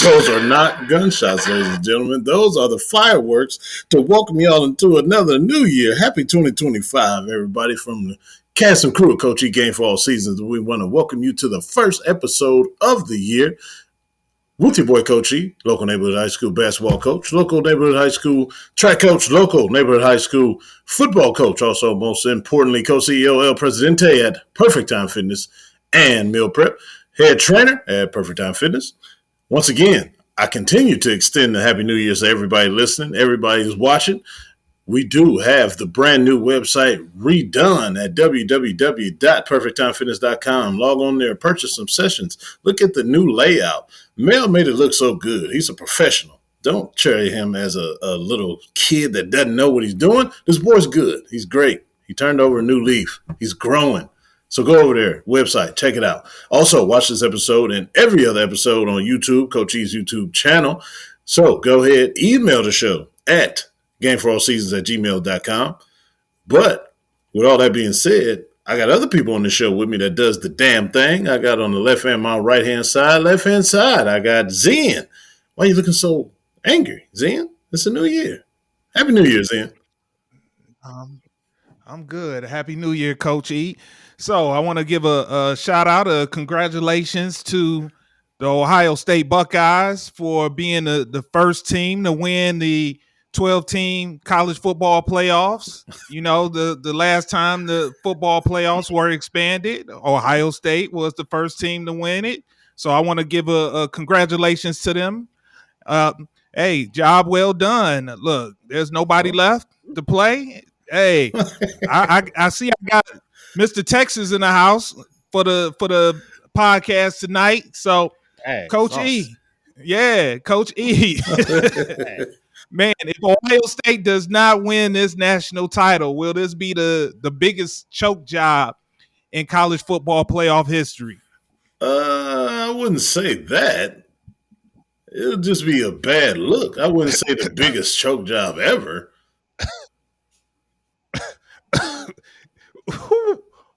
Those are not gunshots, ladies and gentlemen. Those are the fireworks to welcome y'all into another new year. Happy 2025, everybody, from the cast and crew of Coach E Game for All Seasons. We want to welcome you to the first episode of the year with your boy Coach E, local neighborhood high school basketball coach, local neighborhood high school track coach, local neighborhood high school football coach, also most importantly, co-CEO El Presidente at Perfect Time Fitness and Meal Prep, head trainer at Perfect Time Fitness. Once again, I continue to extend the Happy New Year to everybody listening, everybody who's watching. We do have the brand new website redone at www.perfecttimefitness.com. Log on there, purchase some sessions. Look at the new layout. Mel made it look so good. He's a professional. Don't cherry him as a little kid that doesn't know what he's doing. This boy's good. He's great. He turned over a new leaf. He's growing. So go over there, website, check it out. Also, watch this episode and every other episode on YouTube, Coach E's YouTube channel. So go ahead, email the show at gameforallseasons@gmail.com. But with all that being said, I got other people on the show with me that does the damn thing. I got on the left-hand, my right-hand side, I got Zen. Why are you looking so angry, Zen? It's a new year. Happy New Year, Zen. I'm good. Happy New Year, Coach E. So I want to give a shout out, congratulations to the Ohio State Buckeyes for being the first team to win the 12-team college football playoffs. You know, the last time the football playoffs were expanded, Ohio State was the first team to win it. So I want to give a congratulations to them. Hey, job well done. Look, there's nobody left to play. Hey, I see I got Mr. Texas in the house for the podcast tonight. So, hey, Coach E. Yeah, Coach E. Man, if Ohio State does not win this national title, will this be the biggest choke job in college football playoff history? I wouldn't say that. It'll just be a bad look. I wouldn't say the biggest choke job ever.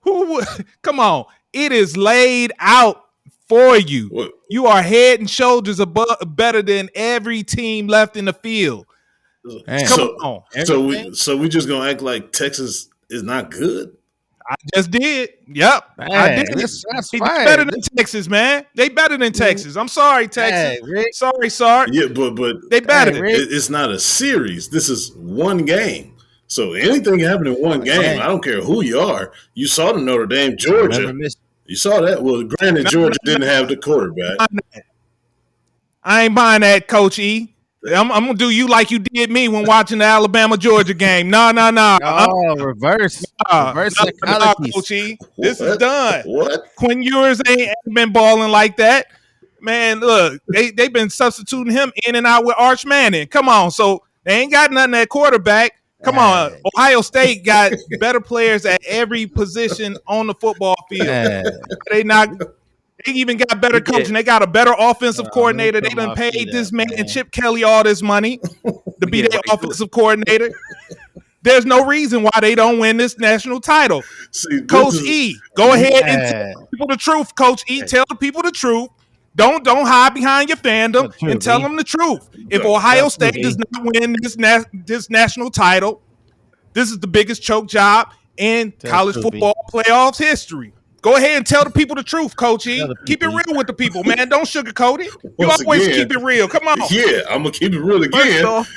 Who come on, it is laid out for you. What? You are head and shoulders above better than every team left in the field. Come on. So we just gonna act like Texas is not good? I just did. Yep. Man, I did. That's fine. Better than Texas, man. They better than Texas. I'm sorry, Texas. Hey, sorry, Sark. Yeah, but they better. It's not a series. This is one game. So anything can happen in one game. I don't care who you are. You saw the Notre Dame, Georgia. You saw that. Well, granted, Georgia didn't have the quarterback. I ain't buying that, Coach E. I'm going to do you like you did me when watching the Alabama-Georgia game. No. Oh, reverse psychology. Coach E. This is done. What? Quinn Ewers ain't been balling like that. Man, look, they've been substituting him in and out with Arch Manning. Come on. So they ain't got nothing at quarterback. Come on, Ohio State got better players at every position on the football field. They even got better coaching. They got a better offensive coordinator. They done paid this man and Chip Kelly all this money to be their offensive coordinator. There's no reason why they don't win this national title. Coach E, go ahead and tell people the truth. Coach E, tell the people the truth. Don't hide behind your fandom and tell them the truth. If Ohio State does not win this national title, this is the biggest choke job in college football playoffs history. Go ahead and tell the people the truth, Coach E. Keep it real with the people, man. Don't sugarcoat it. You always keep it real. Come on. Yeah, I'm going to keep it real again. First off,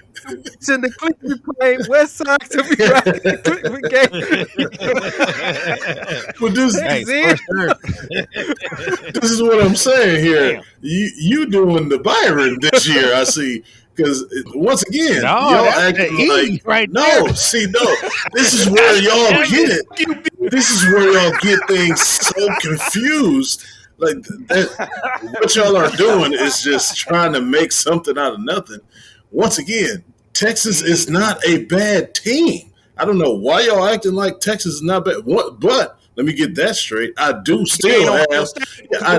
in the Cleveland play, West Sox to be right in the Cleveland game. This is what I'm saying here. You doing the Byron this year, I see. Because once again, y'all act like right This is where y'all get it. This is where y'all get things so confused. Like that, what y'all are doing is just trying to make something out of nothing. Once again, Texas is not a bad team. I don't know why y'all acting like Texas is not bad. But let me get that straight. I do still have Ohio State. I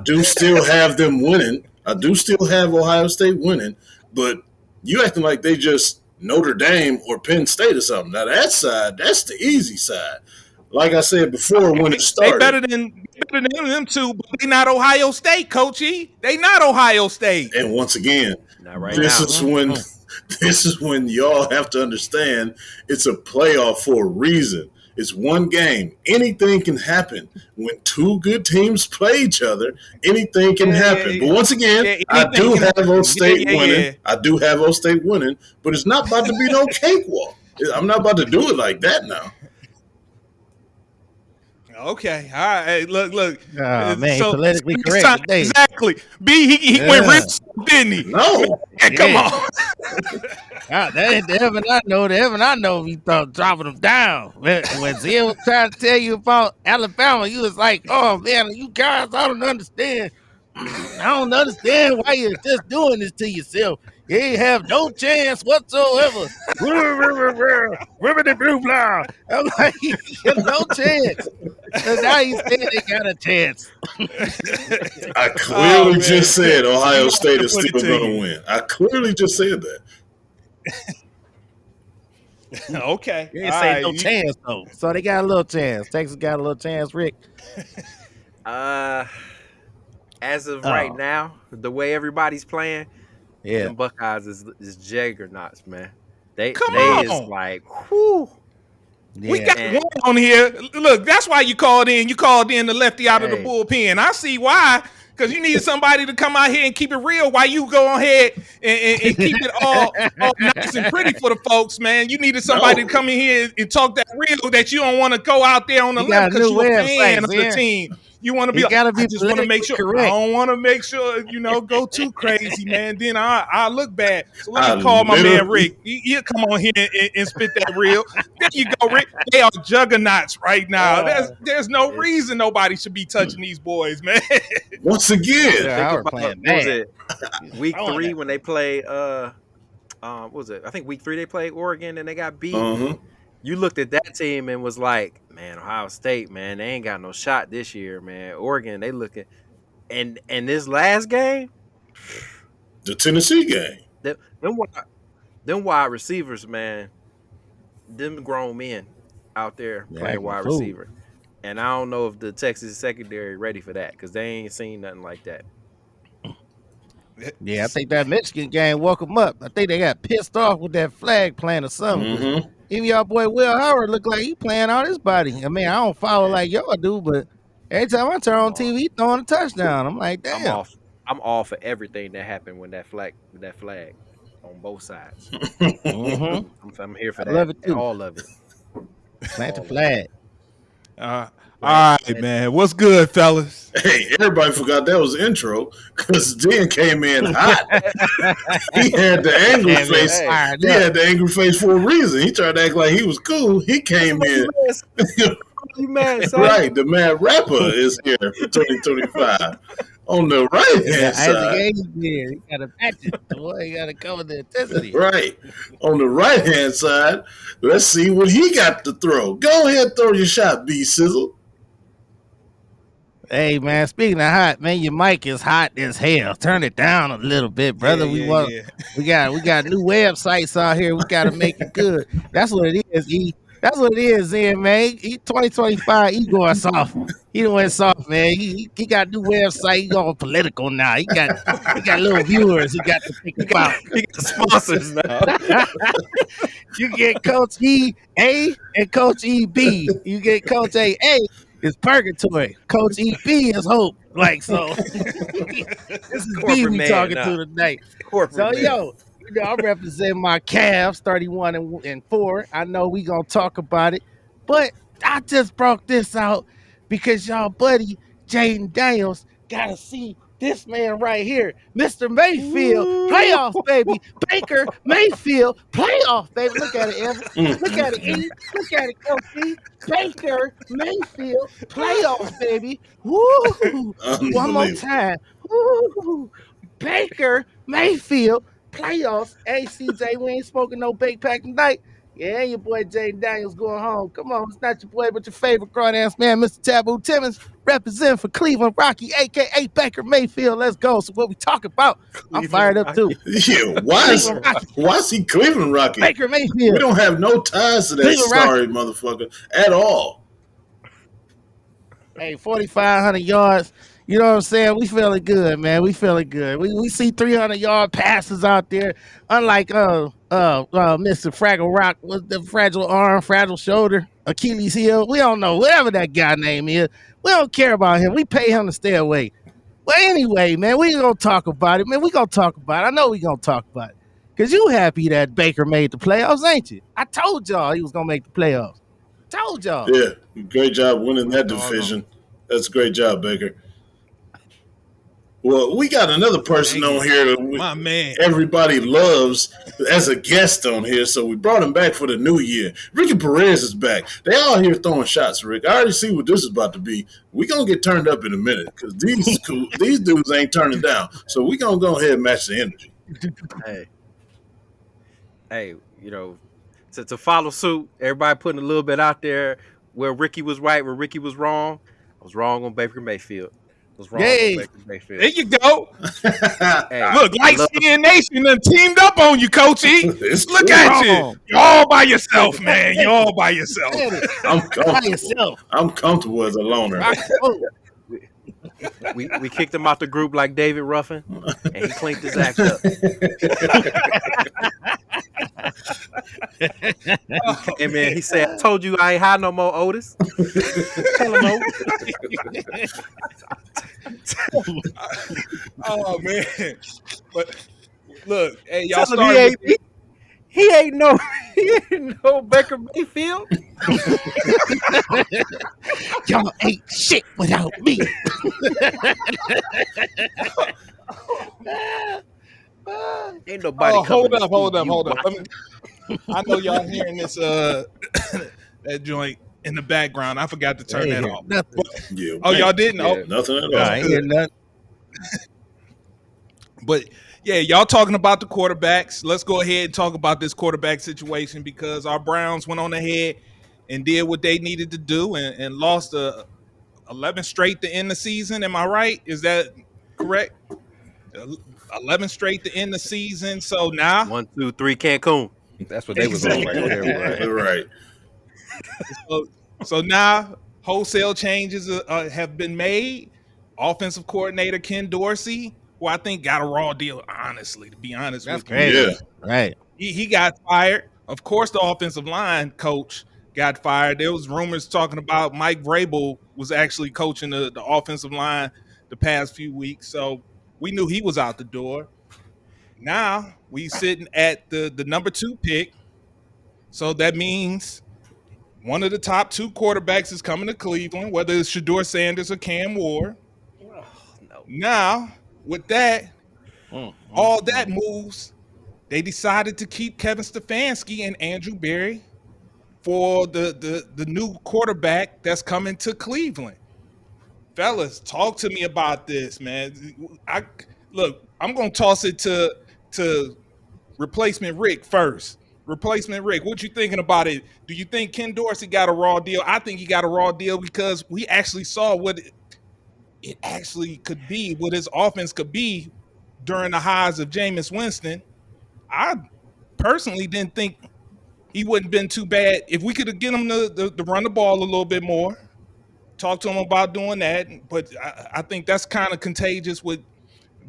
do still have them winning. I do still have Ohio State winning, but you acting like they just Notre Dame or Penn State or something. Now that side, that's the easy side. Like I said before, when it They started, better than them two, but they not Ohio State, Coachy. They not Ohio State. and once again, Not right this now. is when this is when y'all have to understand it's a playoff for a reason. It's one game. Anything can happen when two good teams play each other. Anything can happen. But once again, I do have O State winning. I do have O State winning, but it's not about to be no cakewalk. I'm not about to do it like that now. Okay, all right. Hey, look. Oh, man, politically correct today. Exactly. B, he went real, didn't he? No. Come on. That ain't the heaven I know. The heaven I know, he thought dropping them down. When Zia was trying to tell you about Alabama, you was like, oh, man, you guys, I don't understand. I don't understand why you're just doing this to yourself. You ain't have no chance whatsoever. Ribbity blue blah. I'm like, you have no chance. And now you said they got a chance. I clearly just said Ohio State is still going to win. I clearly just said that. Okay. You ain't say no chance, though. So they got a little chance. Texas got a little chance, Rick. As of right now, the way everybody's playing, the Buckeyes is juggernauts, man. They is like, whew. Yeah. We got one on here. Look, that's why you called in. You called in the lefty out of the bullpen. I see why. Because you need somebody to come out here and keep it real while you go ahead and keep it all nice and pretty for the folks, man. You needed somebody to come in here and talk that real that you don't want to go out there on the left because you're a fan of the team. You want to be. I just want to make sure. Correct. I don't want to make sure go too crazy, man. Then I look bad. So let me call my man Rick. He'll come on here and spit that real. There you go, Rick. They are juggernauts right now. There's no reason nobody should be touching these boys, man. Once again, was it week 3 when they played? What was it? I think week 3 they played Oregon and they got beat. You looked at that team and was like, man, Ohio State, man, they ain't got no shot this year, man. Oregon, they looking. And this last game? The Tennessee game. Them wide receivers, man, them grown men out there playing wide receiver. And I don't know if the Texas secondary ready for that because they ain't seen nothing like that. Yeah, I think that Michigan game woke them up. I think they got pissed off with that flag playing or something. Even y'all boy Will Howard look like he playing all his body. I mean, I don't follow like y'all do, but every time I turn on TV, he throwing a touchdown. I'm like, damn. I'm all for everything that happened with that flag on both sides. I'm here for that. Love it too. All of it. Plant the flag. All right, man. What's good, fellas? Hey, everybody forgot that was the intro because Dan came in hot. He had the angry face. He had the angry face for a reason. He tried to act like he was cool. He came in. You mad, son? Right, the mad rapper is here for 2025. On the right hand side. He got to match it. Boy, he got to cover the intensity. Right. On the right hand side, let's see what he got to throw. Go ahead, throw your shot, B Sizzle. Hey man, speaking of hot, man, your mic is hot as hell. Turn it down a little bit, brother. We got new websites out here. We got to make it good. That's what it is, E. That's what it is, man. 2025, he going soft. He done went soft, man. He got new website. He going political now. He got little viewers. He got to think about. He got sponsors now. You get Coach E A and Coach E B. You get Coach A. It's purgatory. Coach EB is hope. Like, so this is B we talking to tonight. So, I'm representing my Cavs 31-4. I know we gonna talk about it, but I just brought this out because y'all buddy Jaden Daniels gotta see this man right here, Mr. Mayfield, playoff baby, Baker Mayfield, playoff baby. Look at it, Evan. Look at it, E. Look at it, Coach E. Baker Mayfield, playoff baby. Woo! One more time. Woo! Baker Mayfield, playoffs. Hey, CJ, we ain't smoking no bake pack tonight. Yeah, your boy Jaden Daniels going home. Come on, it's not your boy, but your favorite grown-ass man, Mr. Taboo Timmons, representing for Cleveland Rocky, a.k.a. Baker Mayfield. Let's go. So what we talk about, I'm fired up too. Yeah, why is he Cleveland Rocky? Baker Mayfield. We don't have no ties to that sorry motherfucker at all. Hey, 4,500 yards. You know what I'm saying? We feeling good, man. We feeling good. We see 300-yard passes out there. Unlike Mr. Fraggle Rock with the fragile arm, fragile shoulder, Achilles heel. We don't know whatever that guy name is. We don't care about him. We pay him to stay away. Well, anyway, man, we gonna talk about it, man. We gonna talk about it. I know we gonna talk about it. Cause you happy that Baker made the playoffs, ain't you? I told y'all he was gonna make the playoffs. Told y'all. Yeah, great job winning that division. That's a great job, Baker. Well, we got another person on here that My man. everybody loves as a guest on here, so we brought him back for the new year. Ricky Perez is back. They all here throwing shots, Rick. I already see what this is about to be. We gonna get turned up in a minute because these dudes ain't turning down. So we gonna go ahead and match the energy. Hey, you know, to follow suit, everybody putting a little bit out there where Ricky was right, where Ricky was wrong. I was wrong on Baker Mayfield. I was wrong on Baker Mayfield. There you go. Hey, Look, Light Skin Nation done teamed up on you, Coach E. Look at you. You're all by yourself, man. You're all by yourself. I'm comfortable as a loner. We kicked him out the group like David Ruffin, and he cleaned his act up. Hey man, he said, "I told you I ain't high no more, Otis." Tell him, Otis. Oh man, but look, hey, y'all Tell him started. he ain't no Baker Mayfield. Y'all ain't shit without me. Ain't nobody. Hold up. I know y'all hearing this that joint in the background. I forgot to turn that off. Yeah, y'all didn't? Yeah, nothing at all. I ain't hear nothing. But yeah, y'all talking about the quarterbacks. Let's go ahead and talk about this quarterback situation because our Browns went on ahead and did what they needed to do and lost 11 straight to end the season. Am I right? Is that correct? 11 straight to end the season. So now 1, 2, 3, Cancun. That's what they was on right there. Right. So now wholesale changes have been made. Offensive coordinator Ken Dorsey, who I think got a raw deal, honestly, to be honest with you. Great. Yeah. Right. He got fired. Of course, the offensive line coach got fired. There was rumors talking about Mike Vrabel was actually coaching the offensive line the past few weeks. So we knew he was out the door. Now we sitting at the number 2 pick. So that means one of the top 2 quarterbacks is coming to Cleveland, whether it's Shedeur Sanders or Cam Ward. No. Now, with that, all that moves, they decided to keep Kevin Stefanski and Andrew Berry for the new quarterback that's coming to Cleveland. Fellas, talk to me about this, man. I'm gonna toss it to replacement Rick first. Replacement Rick, what you thinking about it? Do you think Ken Dorsey got a raw deal? I think he got a raw deal because we actually saw what it actually could be, what his offense could be during the highs of Jameis Winston. I personally didn't think he wouldn't been too bad. If we could have get him to run the ball a little bit more, talk to him about doing that. But I think that's kind of contagious with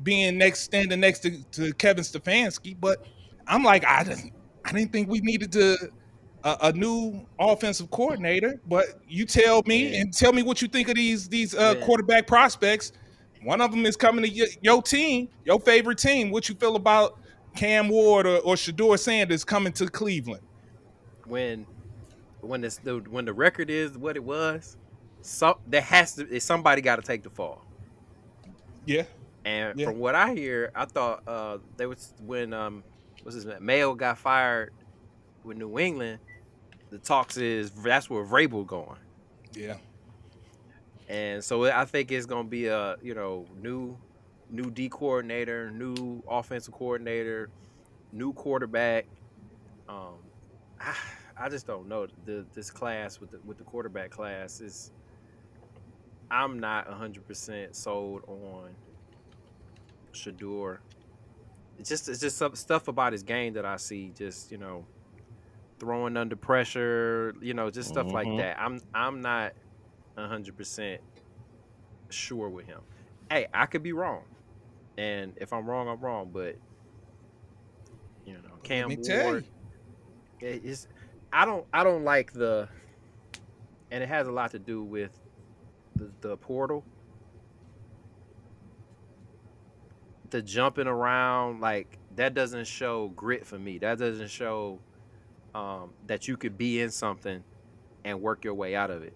being standing next to Kevin Stefanski. But I'm like, I didn't think we needed a new offensive coordinator. But you tell me and tell me what you think of these quarterback prospects. One of them is coming to your team, your favorite team. What you feel about Cam Ward or Shedeur Sanders coming to Cleveland? When the record is what it was, somebody got to take the fall. Yeah. And from what I hear, I thought there was when Mayo got fired with New England. The talks is that's where Vrabel going. Yeah. And so I think it's gonna be a new D coordinator, new offensive coordinator, new quarterback. I just don't know this class with the quarterback class is. I'm not 100% sold on Shedeur. It's just some stuff about his game that I see. Just throwing under pressure. Just stuff like that. I'm not 100% sure with him. Hey, I could be wrong, and if I'm wrong, I'm wrong. But Cam Ward, is I don't like the, and it has a lot to do with the portal, the jumping around, like that doesn't show grit for me. That doesn't show that you could be in something and work your way out of it.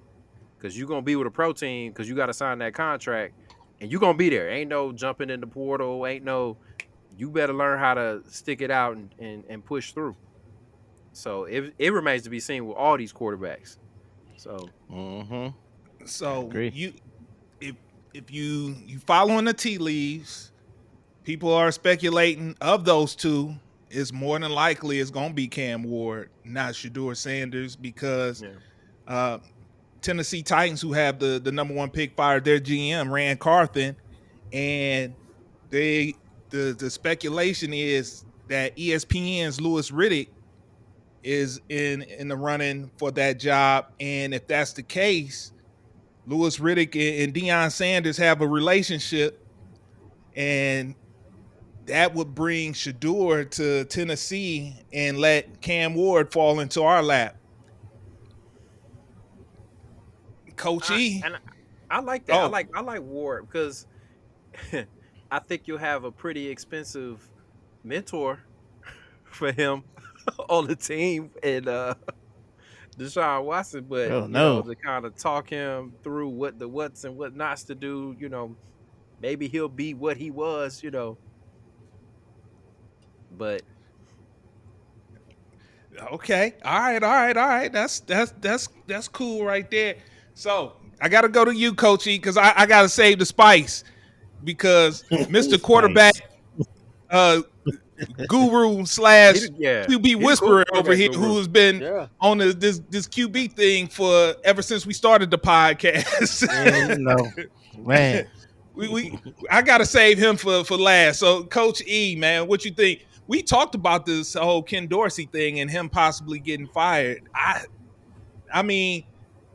Because you're gonna be with a pro team because you got to sign that contract, and you're gonna be there. Ain't no jumping in the portal. Ain't no. You better learn how to stick it out and push through. So it remains to be seen with all these quarterbacks. So, so you, if you following the tea leaves, people are speculating of those two. It's more than likely it's gonna be Cam Ward, not Shedeur Sanders, because Tennessee Titans, who have the number 1 pick, fired their GM Rand Carthen, and the speculation is that ESPN's Louis Riddick is in the running for that job, and if that's the case, Louis Riddick and Deion Sanders have a relationship, and that would bring Shedeur to Tennessee and let Cam Ward fall into our lap. Coach E. And I like that. I like Ward because I think you'll have a pretty expensive mentor for him on the team and Deshaun Watson, but to kind of talk him through what the what's and what nots to do, maybe he'll be what he was, But okay, all right. That's cool right there. So I got to go to you, Coach E, because I got to save the spice, because Mr. Quarterback guru / QB whisperer over here, who has been on this QB thing for ever since we started the podcast. Man, I got to save him for last. So, Coach E, man, what you think? We talked about this whole Ken Dorsey thing and him possibly getting fired. I mean,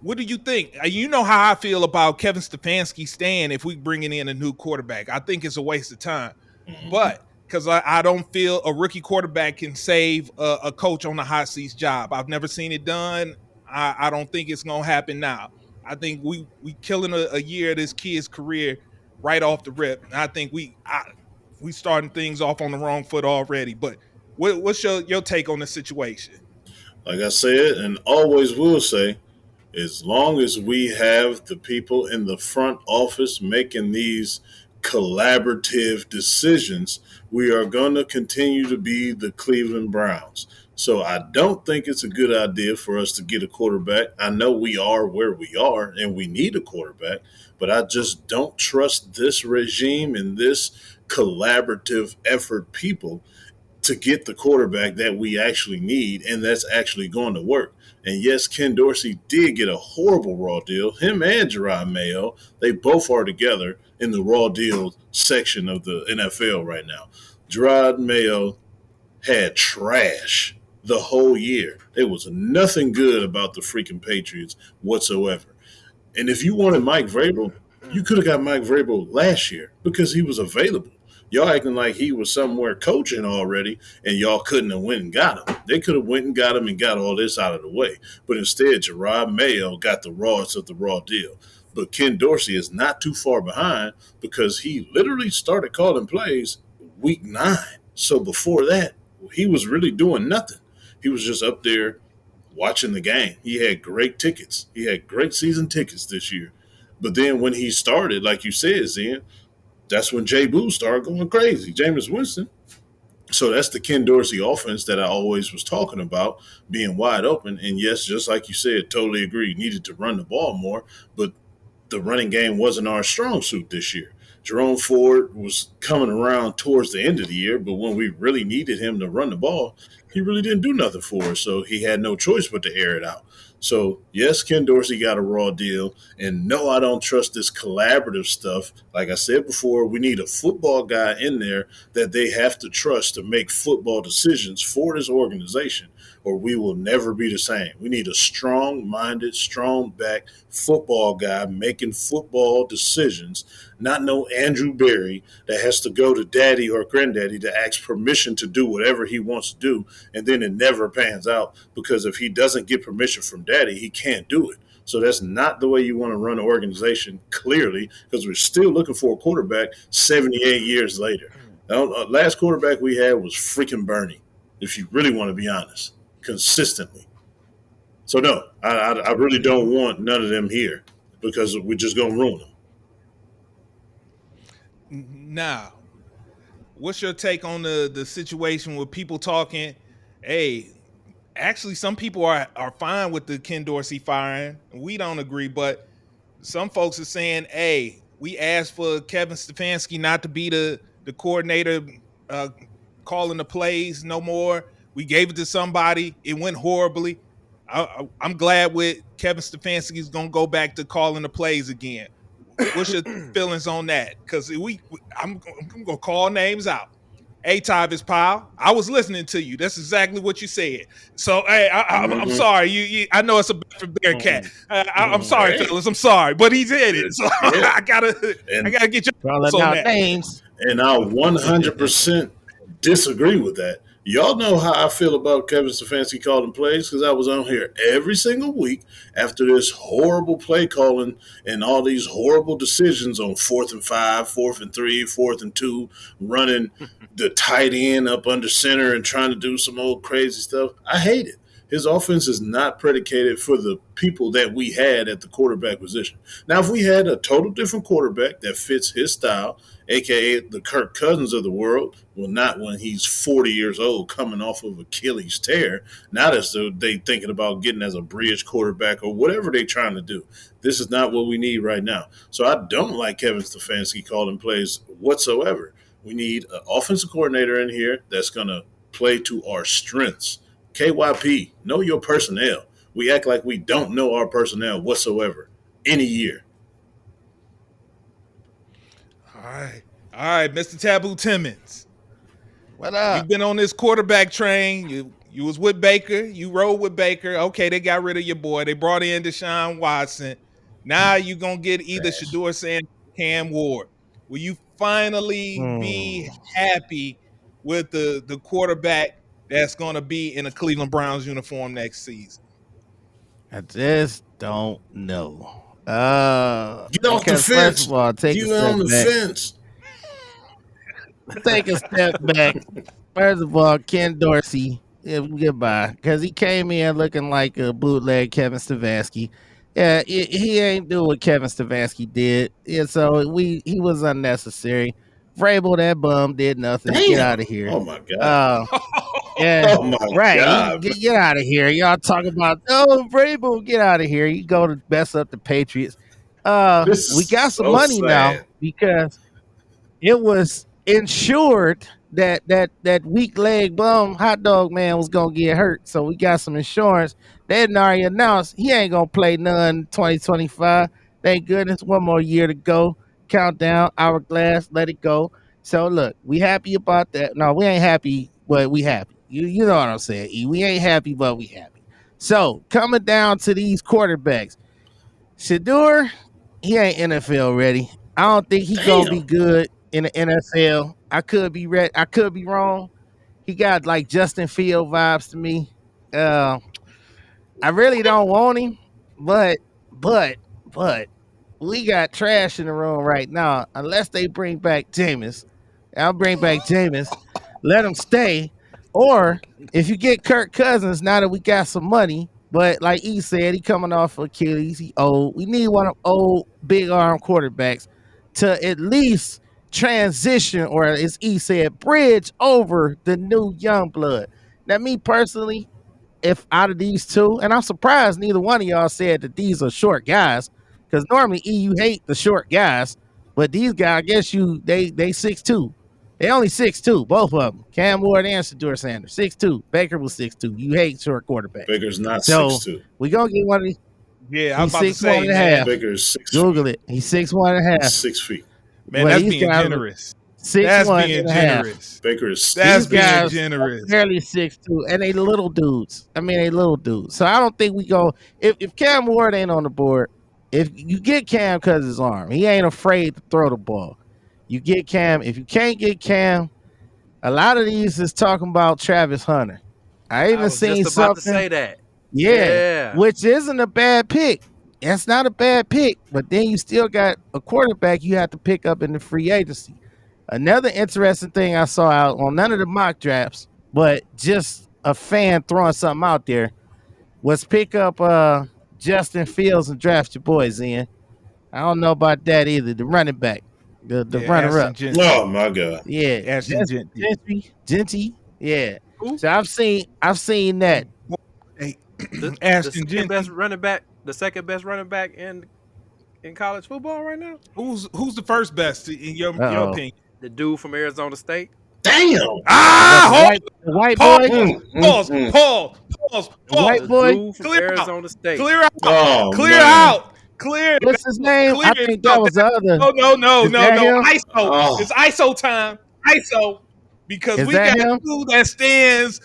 what do you think? You know how I feel about Kevin Stefanski staying if we bringing in a new quarterback. I think it's a waste of time. But because I don't feel a rookie quarterback can save a coach on the hot seat's job. I've never seen it done. I don't think it's going to happen now. I think we killing a year of this kid's career right off the rip. I think we starting things off on the wrong foot already. But what's your take on the situation? Like I said, and always will say, as long as we have the people in the front office making these collaborative decisions, we are going to continue to be the Cleveland Browns. So I don't think it's a good idea for us to get a quarterback. I know we are where we are and we need a quarterback, but I just don't trust this regime and this collaborative effort people to get the quarterback that we actually need and that's actually going to work. And yes, Ken Dorsey did get a horrible raw deal. Him and Jerod Mayo, they both are together in the raw deal section of the NFL right now. Jerod Mayo had trash the whole year. There was nothing good about the freaking Patriots whatsoever. And if you wanted Mike Vrabel, you could have got Mike Vrabel last year because he was available. Y'all acting like he was somewhere coaching already and y'all couldn't have went and got him. They could have went and got him and got all this out of the way. But instead, Jerod Mayo got the rawest of the raw deal. But Ken Dorsey is not too far behind because he literally started calling plays week 9. So before that, he was really doing nothing. He was just up there watching the game. He had great tickets. He had great season tickets this year. But then when he started, like you said, Zen, that's when Jay Boo started going crazy, Jameis Winston. So that's the Ken Dorsey offense that I always was talking about, being wide open. And yes, just like you said, totally agree, needed to run the ball more, but the running game wasn't our strong suit this year. Jerome Ford was coming around towards the end of the year, but when we really needed him to run the ball, he really didn't do nothing for us, so he had no choice but to air it out. So, yes, Ken Dorsey got a raw deal, and no, I don't trust this collaborative stuff. Like I said before, we need a football guy in there that they have to trust to make football decisions for this organization. or we will never be the same. We need a strong-minded, strong-backed football guy making football decisions, not no Andrew Berry that has to go to daddy or granddaddy to ask permission to do whatever he wants to do, and then it never pans out because if he doesn't get permission from daddy, he can't do it. So that's not the way you want to run an organization, clearly, because we're still looking for a quarterback 78 years later. Last quarterback we had was freaking Bernie, if you really want to be honest, consistently. So, no, I really don't want none of them here because we're just going to ruin them. Now, what's your take on the situation with people talking, hey, actually some people are fine with the Ken Dorsey firing. We don't agree, but some folks are saying, hey, we asked for Kevin Stefanski not to be the coordinator calling the plays no more. We gave it to somebody. It went horribly. I'm glad with Kevin Stefanski is going to go back to calling the plays again. What's your feelings on that? Because I'm going to call names out. Tavis Powell, I was listening to you. That's exactly what you said. So, hey, I'm sorry. I know it's a bit for Bearcat. I'm sorry, fellas. I'm sorry, but he did it. So I gotta get your thoughts on that. Names. And I 100% disagree with that. Y'all know how I feel about Kevin Stefanski calling plays because I was on here every single week after this horrible play calling and all these horrible decisions on 4th and 5, 4th and 3, 4th and 2, running the tight end up under center and trying to do some old crazy stuff. I hate it. His offense is not predicated for the people that we had at the quarterback position. Now, if we had a total different quarterback that fits his style, a.k.a. the Kirk Cousins of the world, well, not when he's 40 years old coming off of Achilles tear, not as though they thinking about getting as a bridge quarterback or whatever they're trying to do. This is not what we need right now. So I don't like Kevin Stefanski calling plays whatsoever. We need an offensive coordinator in here that's going to play to our strengths. KYP, know your personnel. We act like we don't know our personnel whatsoever any year. All right, Mr. Taboo Timmons. What up? You've been on this quarterback train. You was with Baker. You rode with Baker. Okay, they got rid of your boy. They brought in Deshaun Watson. Now you're going to get either Shedeur Sanders or Cam Ward. Will you finally be happy with the quarterback that's going to be in a Cleveland Browns uniform next season? I just don't know. Get off the fence. First of all, take you a step on the back. fence. Take a step back. First of all, Ken Dorsey, goodbye, because he came in looking like a bootleg Kevin Stefanski. Yeah, he ain't do what Kevin Stefanski did. Yeah, so he was unnecessary. Vrabel, that bum, did nothing. Damn. Get out of here. Oh my god. Yeah, Oh my right. God. Get out of here. Y'all talk about Vrabel, get out of here. You go to mess up the Patriots. We got some so money now sad. because it was insured that weak leg bum hot dog man was gonna get hurt. So we got some insurance. They had already announced he ain't gonna play none 2025. Thank goodness. One more year to go. Countdown, hourglass, let it go. So look, we happy about that. No, we ain't happy, but we happy. You know what I'm saying, E. We ain't happy, but we happy. So coming down to these quarterbacks. Shedeur, he ain't NFL ready. I don't think he gonna be good in the NFL. I could be wrong. He got like Justin Field vibes to me. I really don't want him, but we got trash in the room right now. Unless they bring back Jameis, I'll bring back Jameis. Let him stay. Or if you get Kirk Cousins, now that we got some money, but like E said, he coming off of Achilles, he old. We need one of old big arm quarterbacks to at least transition, or as E said, bridge over the new young blood. Now, me personally, if out of these two, and I'm surprised neither one of y'all said that these are short guys, because normally E, you hate the short guys, but these guys, I guess they 6'2". They only 6'2", both of them. Cam Ward and Shedeur Sanders, 6'2". Baker was 6'2". You hate short quarterbacks. Baker's not So 6'2". we gonna get one of these. Yeah, I was He's about to 6'1" say, and a half. Baker's 6 Google it. He's 6'1" and a half. 6 feet. man, Well, that's these being guys- generous. That's 6'1" being and a half. generous. Baker is That's These being guys generous. barely 6'2", and they little dudes. They little dudes. So I don't think we go. If Cam Ward ain't on the board, if you get Cam because his arm, he ain't afraid to throw the ball. You get Cam. If you can't get Cam, a lot of these is talking about Travis Hunter. I even was seen just about to something. say that. Yeah, which isn't a bad pick. That's not a bad pick, but then you still got a quarterback you have to pick up in the free agency. Another interesting thing I saw out on none of the mock drafts, but just a fan throwing something out there, was pick up Justin Fields and draft your boys in. I don't know about that either. The running back, the runner up. Oh my God. Yeah, Ashton Genty. Yeah. Who? So I've seen that. Hey, The Ashton second Genty. best running back, the second best running back in college football right now. Who's the first best in your opinion? The dude from Arizona State. Damn. Ah, The white pause, boy. pause. The white The boy. dude from Clear out. Arizona State. Clear out. Oh, Clear man. out. Clear. What's his name? I Clear. think that was the other. No. Is that him? ISO. Oh. It's ISO time. ISO. Because Is we that got him? two that stands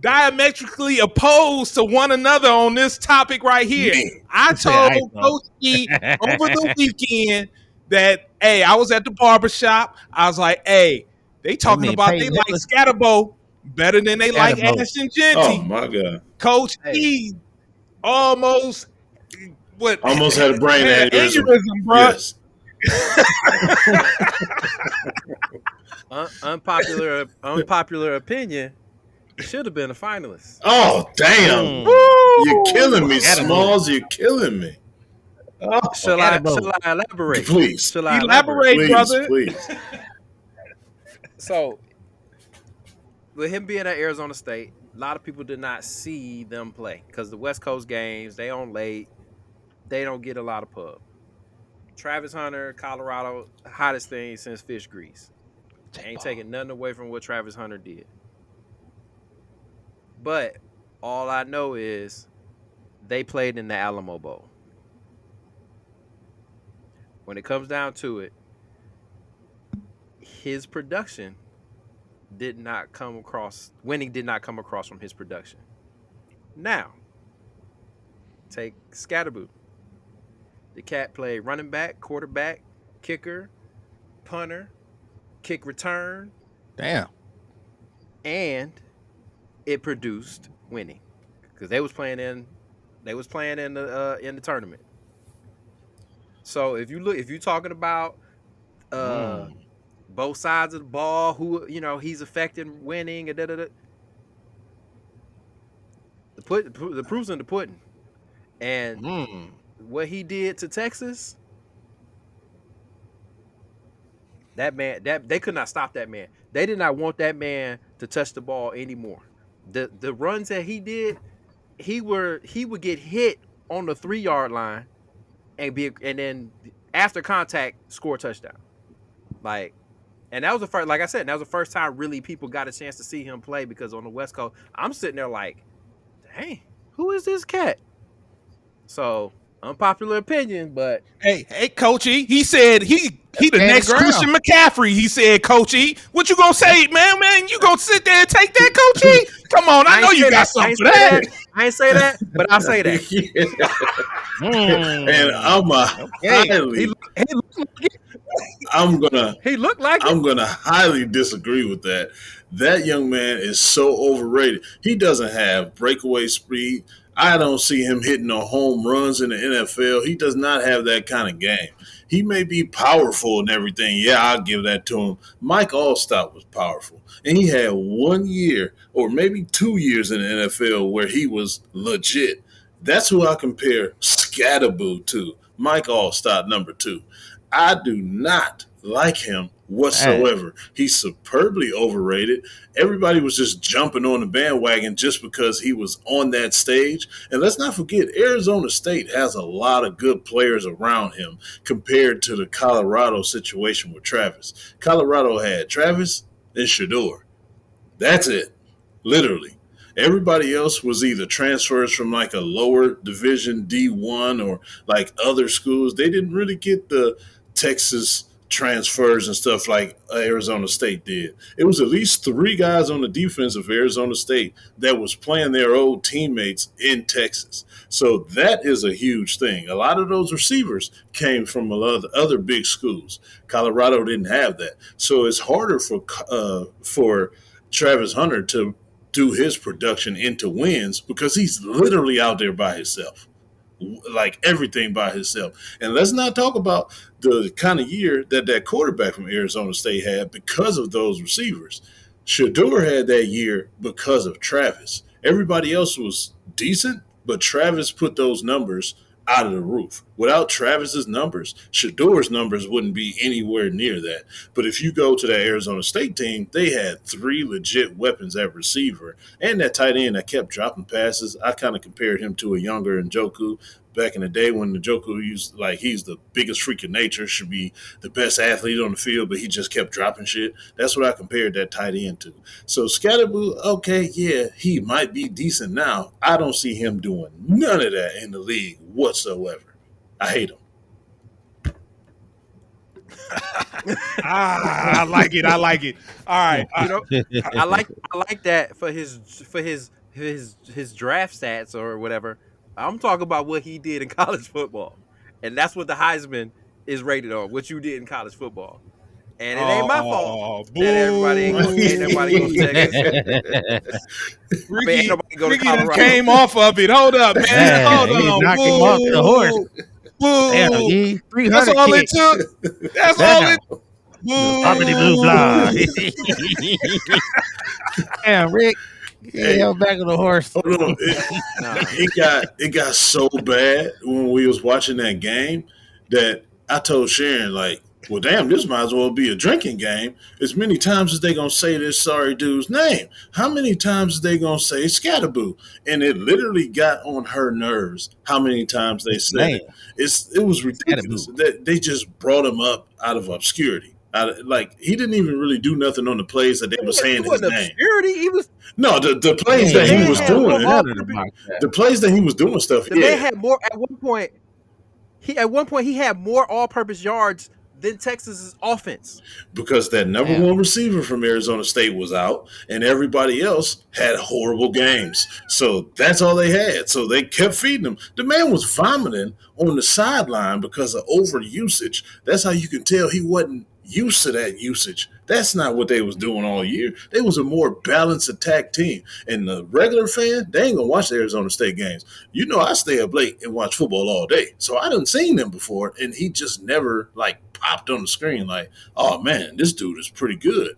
diametrically opposed to one another on this topic right here. Man. I said told ISO. Coach E over the weekend that, hey, I was at the barbershop. I was like, hey, they talking mean about Peyton they like Hillis? Scatterbo better than they like Scatterbo. Ashton Genty. Oh my God. Coach Hey. E almost Almost had a brain had an aneurysm. aneurysm, bro. Yes. Unpopular opinion. Should have been a finalist. Oh damn. You're killing me, Smalls. You're killing me. Oh, Shall I elaborate? please. Shall I Elaborate, Please, brother. please. So, with him being at Arizona State, a lot of people did not see them play because the West Coast games, they on late. They don't get a lot of pub. Travis Hunter, Colorado, hottest thing since fish grease. Ain't taking nothing away from what Travis Hunter did. But all I know is they played in the Alamo Bowl. When it comes down to it, his production did not come across from his production. Now, take Scatterboo. The cat played running back, quarterback, kicker, punter, kick return, Damn. and it produced winning because they was playing in the tournament. So if you're talking about both sides of the ball, who he's affecting winning, and the proof's in the pudding, and what he did to Texas, that man, they could not stop that man. They did not want that man to touch the ball anymore. The runs that he did, he would get hit on the 3-yard line and then after contact score a touchdown. And that was the first, like I said, that was the first time really people got a chance to see him play, because on the West Coast, I'm sitting there like, dang, who is this cat? So, unpopular opinion, but Hey, Coach E, he said he the Danny next Brown. Christian McCaffrey. He said, Coach E, what you gonna say, man? You gonna sit there and take that, Coach E? Come on, I know you got something for that. I ain't say that, but I'll say that. And He looked like it. I'm gonna highly disagree with that. That young man is so overrated. He doesn't have breakaway speed. I don't see him hitting no home runs in the NFL. He does not have that kind of game. He may be powerful and everything. Yeah, I'll give that to him. Mike Allstott was powerful. And he had 1 year or maybe 2 years in the NFL where he was legit. That's who I compare Scatterboo to. Mike Allstott, number 2. I do not like him whatsoever. He's superbly overrated. Everybody was just jumping on the bandwagon just because he was on that stage. And let's not forget, Arizona State has a lot of good players around him compared to the Colorado situation with Travis. Colorado had Travis and Shedeur. That's it. Literally. Everybody else was either transfers from like a lower division D1 or like other schools. They didn't really get the Texas transfers and stuff like Arizona State did. It was at least 3 guys on the defense of Arizona State that was playing their old teammates in Texas. So that is a huge thing. A lot of those receivers came from a lot of the other big schools. Colorado didn't have that. So it's harder for Travis Hunter to do his production into wins because he's literally out there by himself. Like everything by himself. And let's not talk about the kind of year that quarterback from Arizona State had because of those receivers. Shedeur had that year because of Travis. Everybody else was decent, but Travis put those numbers out of the roof. Without Travis's numbers, Shedeur's numbers wouldn't be anywhere near that. But if you go to that Arizona State team, they had 3 legit weapons at receiver and that tight end that kept dropping passes. I kind of compared him to a younger Njoku back in the day when Njoku used like he's the biggest freak of nature, should be the best athlete on the field, but he just kept dropping shit. That's what I compared that tight end to. So Scatterboo, okay, yeah, he might be decent now. I don't see him doing none of that in the league whatsoever. I hate him. I like it. All right. You know, I like that for his draft stats or whatever. I'm talking about what he did in college football, and that's what the Heisman is rated on. What you did in college football, and it ain't my fault that everybody ain't nobody go to Texas. Ricky came off of it. Hold up, man. Hold on. Knocked him off the horse. Boo. Damn, 300 That's all kicks. it took. That's all it. Boo. Harmony Blue Blah. Damn, Rick. Yeah, back on the horse. Hold on. It got so bad when we was watching that game that I told Sharon, like, well, damn, this might as well be a drinking game. As many times as they going to say this sorry dude's name. How many times is they going to say Scatterboo? And it literally got on her nerves how many times they said it. It was ridiculous. They just brought him up out of obscurity. Like, he didn't even really do nothing on the plays that they were saying his name. He was the plays that he was doing. The plays that he was doing stuff. The man had more at one point. He had more all-purpose yards than Texas's offense because that number one receiver from Arizona State was out, and everybody else had horrible games. So that's all they had. So they kept feeding him. The man was vomiting on the sideline because of overusage. That's how you can tell he wasn't used to that usage. That's not what they was doing all year. They was a more balanced attack team. And the regular fan, they ain't gonna watch the Arizona State games. You know, I stay up late and watch football all day. So I done seen them before, and he just never like popped on the screen like, oh man, this dude is pretty good.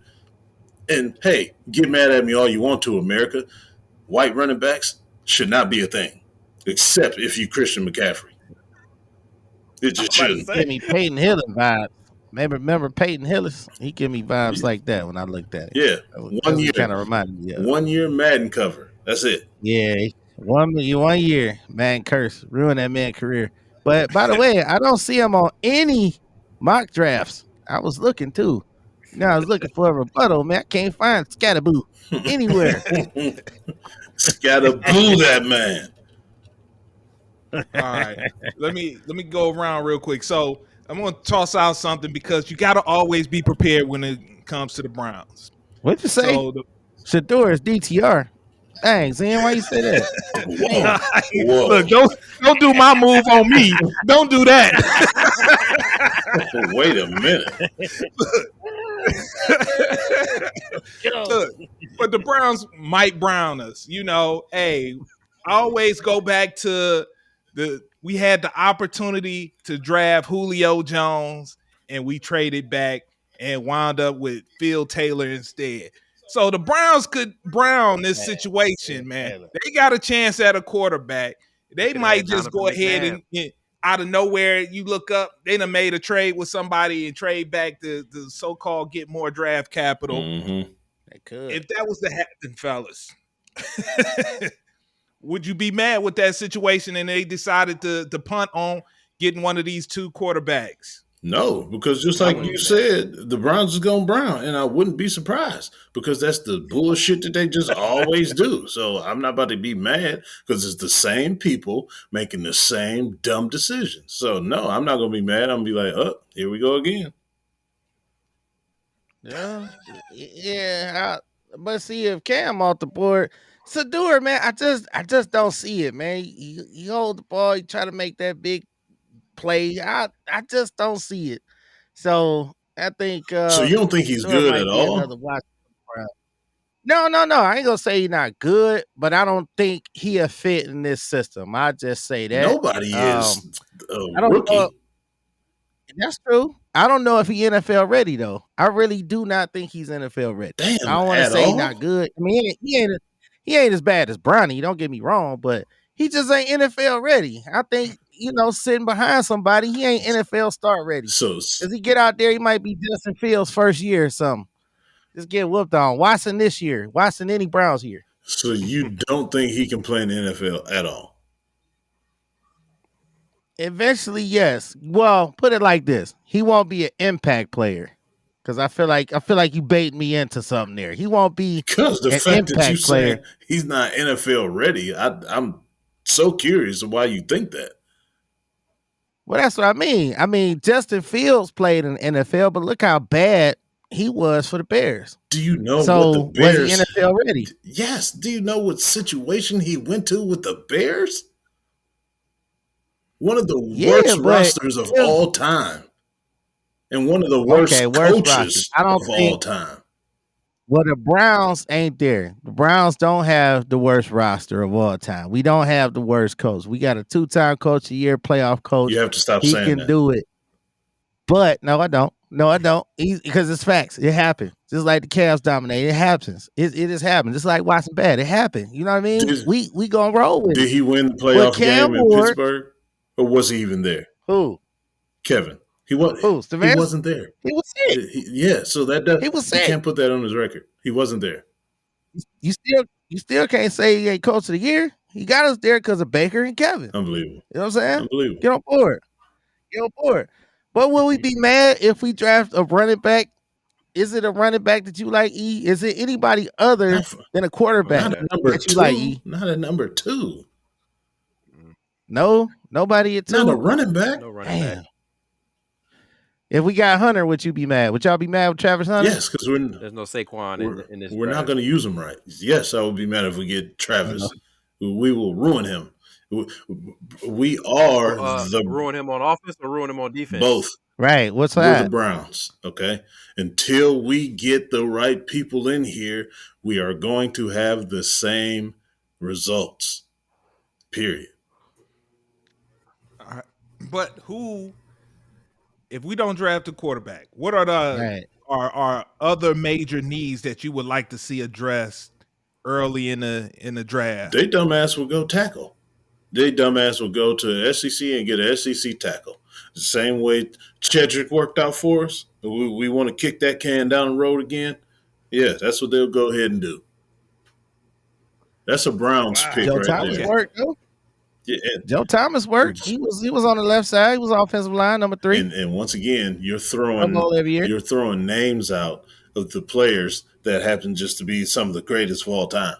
And hey, get mad at me all you want to, America. White running backs should not be a thing, except if you Christian McCaffrey. It just shouldn't. Give me Peyton Hillis vibes. Remember Peyton Hillis? He gave me vibes like that when I looked at it. Yeah, 1 year. Kind of reminded me of 1 year Madden cover. That's it. Yeah, 1 year Madden curse ruined that man's career. But by the way, I don't see him on any mock drafts. I was looking too. Now I was looking for a rebuttal, man. I can't find Scatterboo anywhere. Scatterboo that man. All right, let me go around real quick. So I'm going to toss out something because you got to always be prepared when it comes to the Browns. What'd you say? So Shedeur is DTR. Dang, Zan, why you say that? Whoa. Look, don't do my move on me. Don't do that. Wait a minute. Look, but the Browns might brown us. You know, hey, I always go back to we had the opportunity to draft Julio Jones, and we traded back and wound up with Phil Taylor instead. So the Browns could brown this situation, man. They got a chance at a quarterback. They might just go ahead and out of nowhere, you look up, they done made a trade with somebody and trade back the so-called get more draft capital. Mm-hmm. They could. If that was to happen, fellas, would you be mad with that situation and they decided to punt on getting one of these 2 quarterbacks? No, because just like you said, the Browns is going brown, and I wouldn't be surprised because that's the bullshit that they just always do. So I'm not about to be mad because it's the same people making the same dumb decisions. So no, I'm not going to be mad. I'm going to be like, oh, here we go again. Yeah. But see, if Cam off the board, Sador, man, I just don't see it, man. You hold the ball, you try to make that big play. I just don't see it. So I think So you don't think he's Sador good at might be all? another watch. No. I ain't gonna say he's not good, but I don't think he a fit in this system. I just say that. Nobody is a I don't know. rookie. That's true. I don't know if he NFL ready though. I really do not think he's NFL ready. I Damn, don't want to at say he's all? not good. I mean, he ain't as bad as Bronny. Don't get me wrong, but he just ain't NFL ready. I think sitting behind somebody, he ain't NFL start ready. So As he get out there, he might be Justin Fields' first year or something. Just get whooped on. Watson this year. Watson any Browns here. So you don't think he can play in the NFL at all? Eventually, yes. Well, put it like this: he won't be an impact player because I feel like you bait me into something there. He won't be Because the an fact that you impact player. saying he's not NFL ready, I'm so curious of why you think that. Well, that's what I mean. I mean, Justin Fields played in the NFL, but look how bad he was for the Bears. Do you know what the So was he Bears? NFL ready? Yes. Do you know what situation he went to with the Bears? One of the worst but rosters of all time, and one of the worst worst roster. coaches I don't of all think. time. Well, the Browns ain't there. The Browns don't have the worst roster of all time. We don't have the worst coach. We got a 2-time coach of the year, playoff coach. You have to stop He saying can that. do it. But no, I don't. Because it's facts. It happened. Just like the Cavs dominate. It happens. It just happened. Just like Watson Bad. It happened. You know what I mean? We gonna roll with Did it. he win the But playoff Cam game in Ward, Pittsburgh, or was he even there? who? Kevin. He was. Who? He wasn't there. He was sick. Yeah. So that does. He was You sick. can't put that on his record. He wasn't there. You still can't say he ain't coach of the year. He got us there because of Baker and Kevin. Unbelievable. You know what I'm saying? Unbelievable. Get on board. Get on board. But will we be mad if we draft a running back? Is it a running back that you like, E? Is it anybody other than a quarterback Not at number that you two. like, E? Not at number 2. No, nobody at 2. Not a running back. No running back. Damn. If we got Hunter, would you be mad? Would y'all be mad with Travis Hunter? Yes, because There's no Saquon in this. we're not draft. going to use him right. Yes, I would be mad if we get Travis. We will ruin him. We are ruin him on offense or ruin him on defense. both. Right. What's We're the that? Browns. Okay. Until we get the right people in here, we are going to have the same results. Period. All right. But who, if we don't draft a quarterback, what are the are other major needs that you would like to see addressed early in the draft? They dumbass will go tackle. They dumbass will go to SEC and get an SEC tackle. The same way Chedrick worked out for us. We want to kick that can down the road again. Yeah, that's what they'll go ahead and do. That's a Browns pick Joe right Thomas there. worked though. Yeah, Joe Thomas worked. He was on the left side. He was offensive line number 3. and once again, you're every year. throwing names out of the players that happen just to be some of the greatest of all time.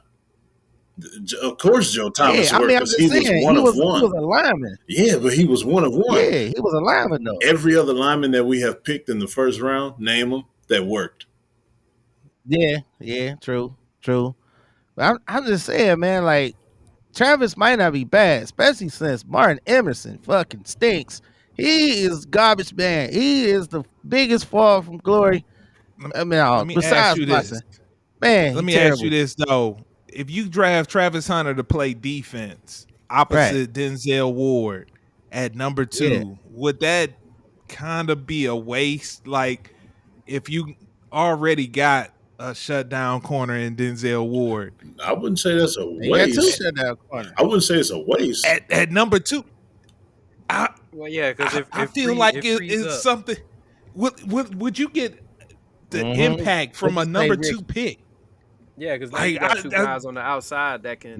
Of course, Joe Thomas worked because he was one of one. He was a lineman. Yeah, but he was one of one. Yeah, he was a lineman though. Every other lineman that we have picked in the first round, name them, that worked. Yeah, true. But I'm just saying, man, like Travis might not be bad, especially since Martin Emerson fucking stinks. He is garbage man. He is the biggest fall from glory. I mean, Let me besides ask you this. Watson. Man, Let me terrible. ask you this though: if you draft Travis Hunter to play defense opposite Denzel Ward at number 2, would that kind of be a waste? Like, if you already got a shutdown corner in Denzel Ward, I wouldn't say that's a They got waste. 2 shutdown corners. I wouldn't say it's a waste. at number 2. Well, yeah, because I feel like it's something. Would you get the impact from a number 2 pick? Yeah, because Like, you got 2 guys on the outside that can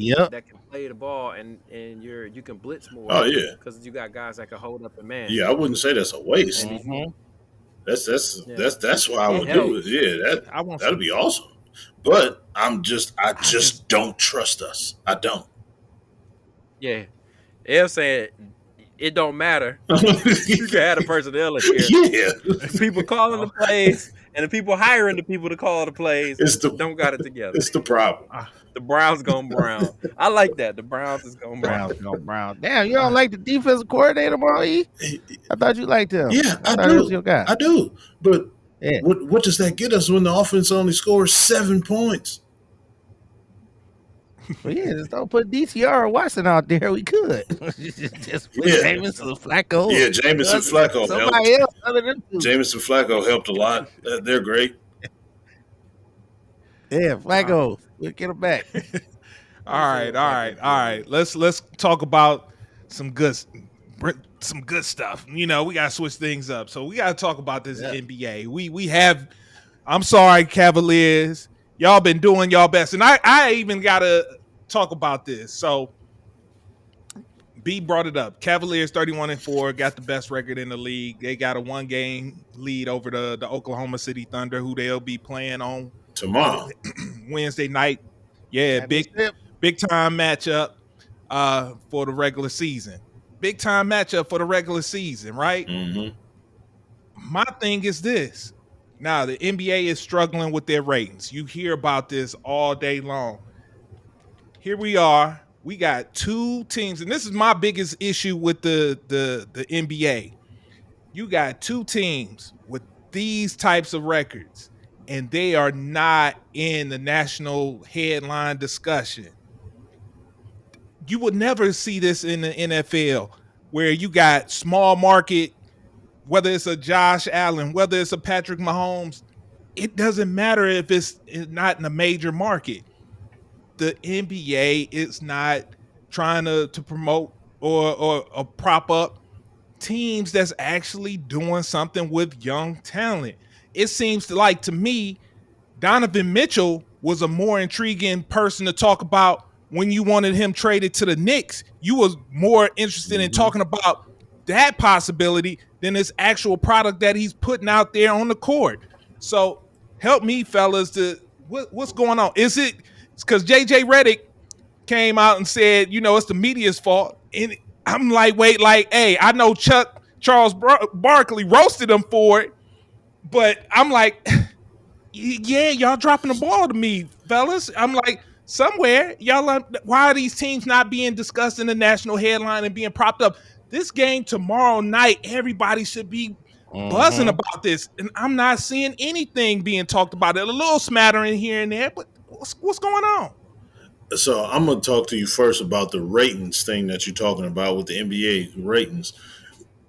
play the ball and you can blitz more. Oh yeah, because you got guys that can hold up a man. yeah. I wouldn't say that's a waste. That's why I would do it. Yeah, that'd be awesome. But I just don't trust us. I don't. Yeah, Ev said it don't matter. You can have the personnel in here. Yeah. The people calling the plays and the people hiring the people to call the plays don't got it together. It's the problem. The Browns going brown. I like that. The Browns is going brown. Browns go brown. Damn, you don't like the defensive coordinator, bro? I thought you liked him. Yeah, I thought he was do. your guy. I do. But Yeah. what does that get us when the offense only scores 7 points? Well, yeah, just don't put DTR or Watson out there. We could just put Yeah. Jameson Flacco. Yeah, Jameson Flacco Somebody helped. else other than two. Jameson Flacco helped a lot. They're great. Yeah, Flacco. We'll get him back. All right. Let's talk about some good stuff. You know, we gotta switch things up. So we gotta talk about this NBA. We have. I'm sorry, Cavaliers. Y'all been doing y'all best, and I even gotta talk about this. So B brought it up. Cavaliers 31-4, got the best record in the league. They got a 1-game lead over the Oklahoma City Thunder, who they'll be playing on tomorrow, Wednesday night. Yeah, big time matchup for the regular season. Big time matchup for the regular season, right? Mm-hmm. My thing is this. Now, the NBA is struggling with their ratings. You hear about this all day long. Here we are. We got 2 teams, and this is my biggest issue with the NBA. You got 2 teams with these types of records, and they are not in the national headline discussion. You would never see this in the NFL, where you got small market, whether it's a Josh Allen, whether it's a Patrick Mahomes. It doesn't matter if it's not in a major market. The NBA is not trying to promote or prop up teams that's actually doing something with young talent. It seems to me, Donovan Mitchell was a more intriguing person to talk about when you wanted him traded to the Knicks. You was more interested in talking about that possibility than this actual product that he's putting out there on the court. So help me, fellas, what's going on? Is it because JJ Redick came out and said, it's the media's fault? And I'm like, hey, I know Charles Barkley roasted him for it, but I'm like, yeah, y'all dropping the ball to me, fellas. I'm like, somewhere, why are these teams not being discussed in the national headline and being propped up? This game tomorrow night, everybody should be buzzing about this, and I'm not seeing anything being talked about. A little smattering here and there, but what's going on? So I'm going to talk to you first about the ratings thing that you're talking about with the NBA ratings.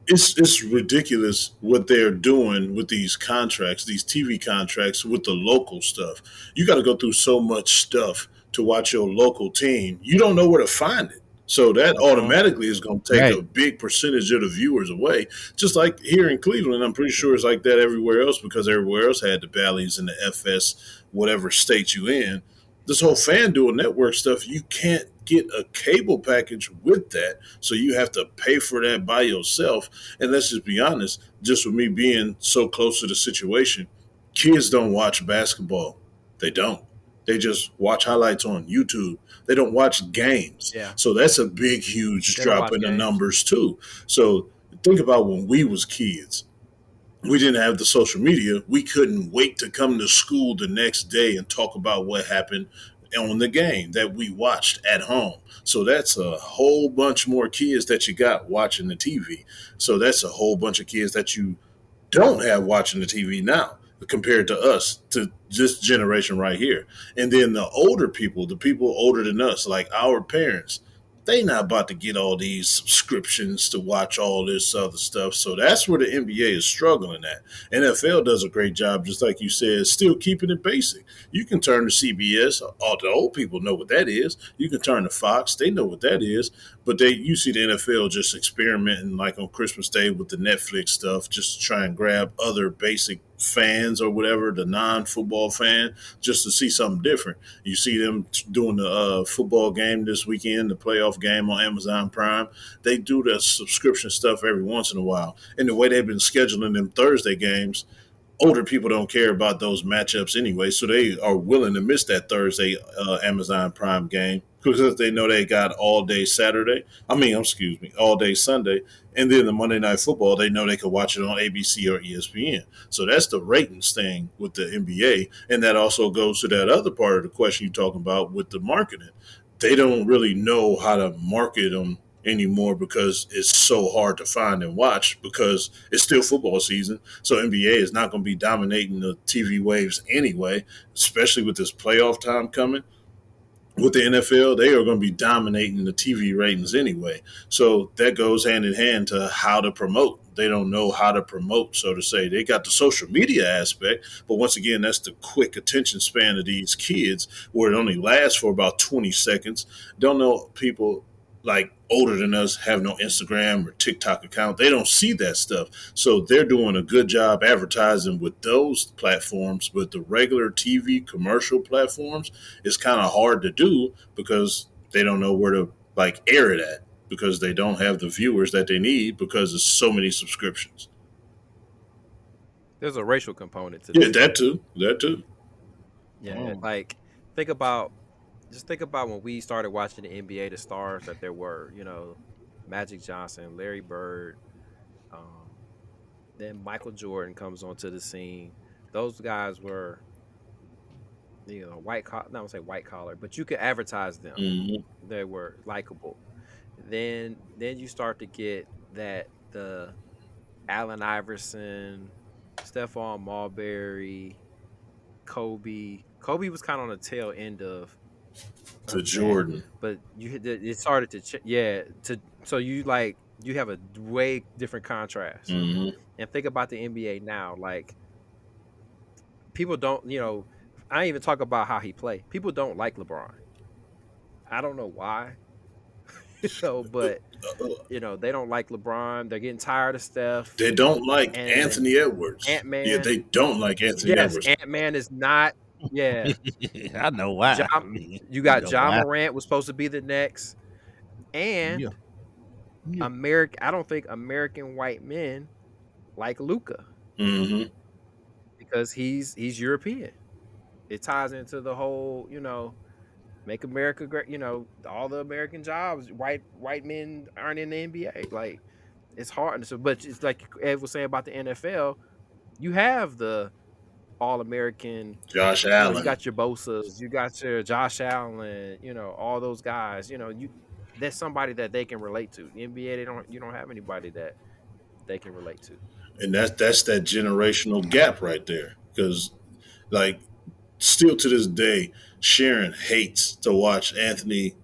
It's ridiculous what they're doing with these contracts, these TV contracts with the local stuff. You got to go through so much stuff to watch your local team. You don't know where to find it. So that automatically is going to take a big percentage of the viewers away. Just like here in Cleveland, I'm pretty sure it's like that everywhere else, because everywhere else had the Bally's and the FS, whatever state you in. This whole FanDuel network stuff, you can't get a cable package with that. So you have to pay for that by yourself. And let's just be honest, just with me being so close to the situation, kids don't watch basketball. They don't. They just watch highlights on YouTube. They don't watch games. Yeah. So that's a big, huge drop in the numbers too. So think about when we was kids. We didn't have the social media. We couldn't wait to come to school the next day and talk about what happened on the game that we watched at home. So that's a whole bunch more kids that you got watching the TV. So that's a whole bunch of kids that you don't have watching the TV now compared to us, to this generation right here. And then the older people, the people older than us, like our parents, they not about to get all these subscriptions to watch all this other stuff. So that's where the NBA is struggling at. NFL does a great job, just like you said, still keeping it basic. You can turn to CBS. All the old people know what that is. You can turn to Fox. They know what that is. But you see the NFL just experimenting like on Christmas Day with the Netflix stuff, just to try and grab other basic fans or whatever, the non-football fan, just to see something different. You see them doing the football game this weekend, the playoff game on Amazon Prime. They do the subscription stuff every once in a while. And the way they've been scheduling them Thursday games, older people don't care about those matchups anyway, so they are willing to miss that Thursday Amazon Prime game because they know they got all day Saturday. Excuse me, all day Sunday, and then the Monday Night Football. They know they can watch it on ABC or ESPN. So that's the ratings thing with the NBA, and that also goes to that other part of the question you're talking about with the marketing. They don't really know how to market them anymore because it's so hard to find and watch because it's still football season. So NBA is not going to be dominating the TV waves anyway, especially with this playoff time coming. With the NFL, they are going to be dominating the TV ratings anyway. So that goes hand in hand to how to promote. They don't know how to promote, so to say. They got the social media aspect, but once again, that's the quick attention span of these kids where it only lasts for about 20 seconds. Don't know people like older than us have no Instagram or TikTok account. They don't see that stuff. So they're doing a good job advertising with those platforms, but the regular TV commercial platforms is kind of hard to do because they don't know where to like air it at because they don't have the viewers that they need because there's so many subscriptions. There's a racial component to Yeah, this. that too. Yeah, like think about when we started watching the NBA, the stars that there were, Magic Johnson, Larry Bird, then Michael Jordan comes onto the scene. Those guys were, white collar, not gonna say white collar, but you could advertise them. Mm-hmm. They were likable. Then you start to get the Allen Iverson, Stephon Marbury, Kobe. Kobe was kind of on the tail end of Jordan, but it started to so you have a way different contrast. Mm-hmm. And think about the NBA now, like people don't, I even talk about how he played. People don't like LeBron. I don't know why, but they don't like LeBron. They're getting tired of Steph. They don't like Anthony Edwards. Ant-Man. Yeah, they don't like Anthony Edwards. Ant-Man is not. Yeah, I know why. You got John Morant was supposed to be the next, and I don't think American white men like Luka because he's European. It ties into the whole, make America great. All the American jobs, white men aren't in the NBA. Like it's hard. So, but it's like Ed was saying about the NFL. You have the All-American Josh Allen. You got your Bosa's, you got your Josh Allen, all those guys. There's somebody that they can relate to. The NBA, you don't have anybody that they can relate to. And that's that generational gap right there. Because, like, still to this day, Sharon hates to watch Anthony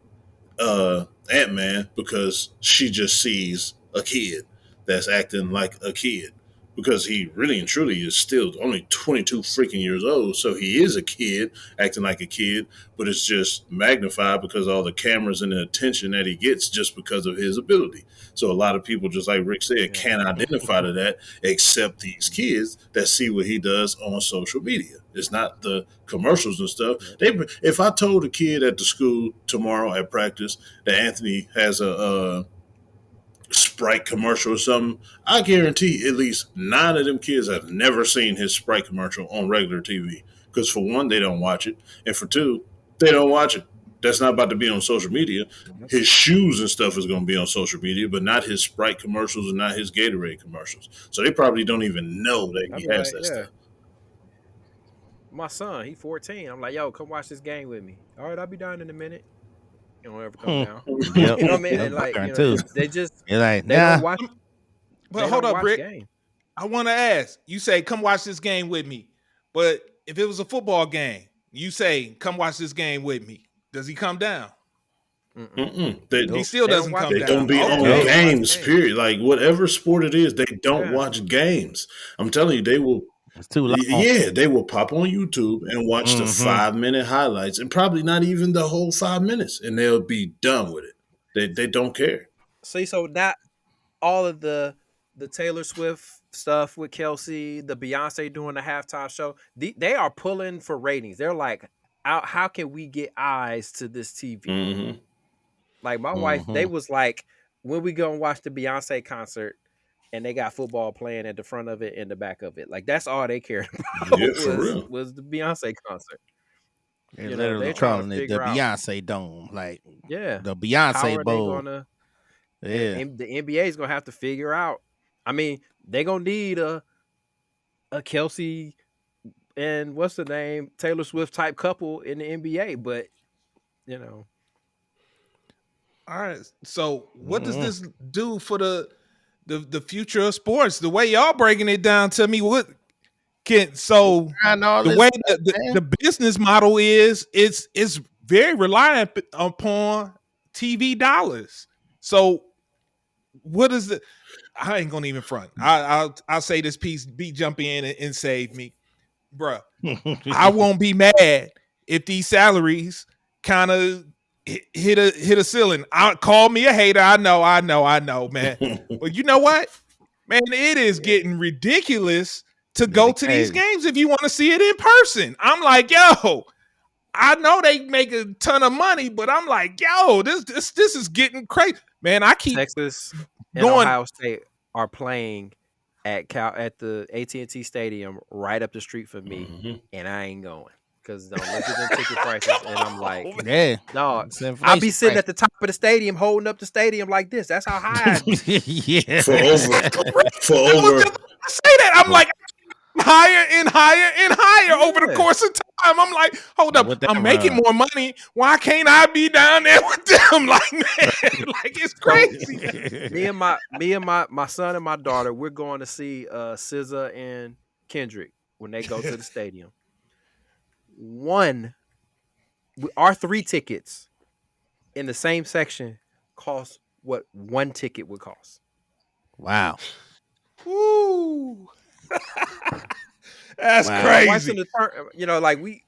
Ant-Man because she just sees a kid that's acting like a kid. Because he really and truly is still only 22 freaking years old. So he is a kid, acting like a kid, but it's just magnified because all the cameras and the attention that he gets just because of his ability. So a lot of people, just like Rick said, can't identify to that except these kids that see what he does on social media. It's not the commercials and stuff. If I told a kid at the school tomorrow at practice that Anthony has a Sprite commercial or something, I guarantee at least 9 of them kids have never seen his Sprite commercial on regular TV. Because for one, they don't watch it. And for two, they don't watch it. That's not about to be on social media. His shoes and stuff is going to be on social media, but not his Sprite commercials and not his Gatorade commercials. So they probably don't even know that he has that stuff. My son, he's 14. I'm like, yo, come watch this game with me. All right, I'll be down in a minute. You don't ever come down. You know what I mean? And like, they just they don't watch. But hold up, Rick. I want to ask. You say, "Come watch this game with me," but if it was a football game, you say, "Come watch this game with me." Does he come down? He still doesn't come down. They don't be on games. Period. Like whatever sport it is, they don't watch games. I'm telling you, they will. It's too long. Yeah, they will pop on YouTube and watch the 5-minute highlights and probably not even the whole 5 minutes, and they'll be done with it. They don't care. See, so not all of the Taylor Swift stuff with Kelsey, the Beyonce doing the halftime show, they are pulling for ratings. They're like, how can we get eyes to this TV? Like my wife, they was like, when we go and watch the Beyonce concert, and they got football playing at the front of it and the back of it. Like that's all they cared about Yeah, for real. was the Beyonce concert. They're You know, literally they're trying to calling it the figure out- Beyonce Dome, like Yeah, the how Beyonce are they Bowl. gonna? Yeah, And the NBA is gonna have to figure out. I mean, they're gonna need a Kelsey and what's the name, Taylor Swift type couple in the NBA, but you know, All right. So what does this do for the future of sports? The way y'all breaking it down to me, what can so Trying all the this way stuff, man. the business model is, it's very reliant upon TV dollars. So what is the? I ain't gonna even front. I'll say this piece. B jump in and save me, bruh. I won't be mad if these salaries kind of hit a ceiling. Call me a hater. I know, man. But you know what, man? It is getting ridiculous to go to these games if you want to see it in person. I'm like, yo, I know they make a ton of money, but I'm like, yo, this is getting crazy, man. I keep Texas and going. Ohio State are playing at the AT&T Stadium right up the street from me, and I ain't going because don't look at them ticket prices, and I'm like, yeah, dog, it's I'll be sitting inflation at the top of the stadium, holding up the stadium like this. That's how high. yeah, For I over. say that. I'm like higher and higher and higher over the course of time. I'm like, hold up, With that I'm making more money. Why can't I be down there with them? Like, man, like it's crazy. me and my son and my daughter, we're going to see SZA and Kendrick when they go to the stadium. Our 3 tickets in the same section cost what 1 ticket would cost. wow. Woo. That's Wow. crazy. Watching the you know, like we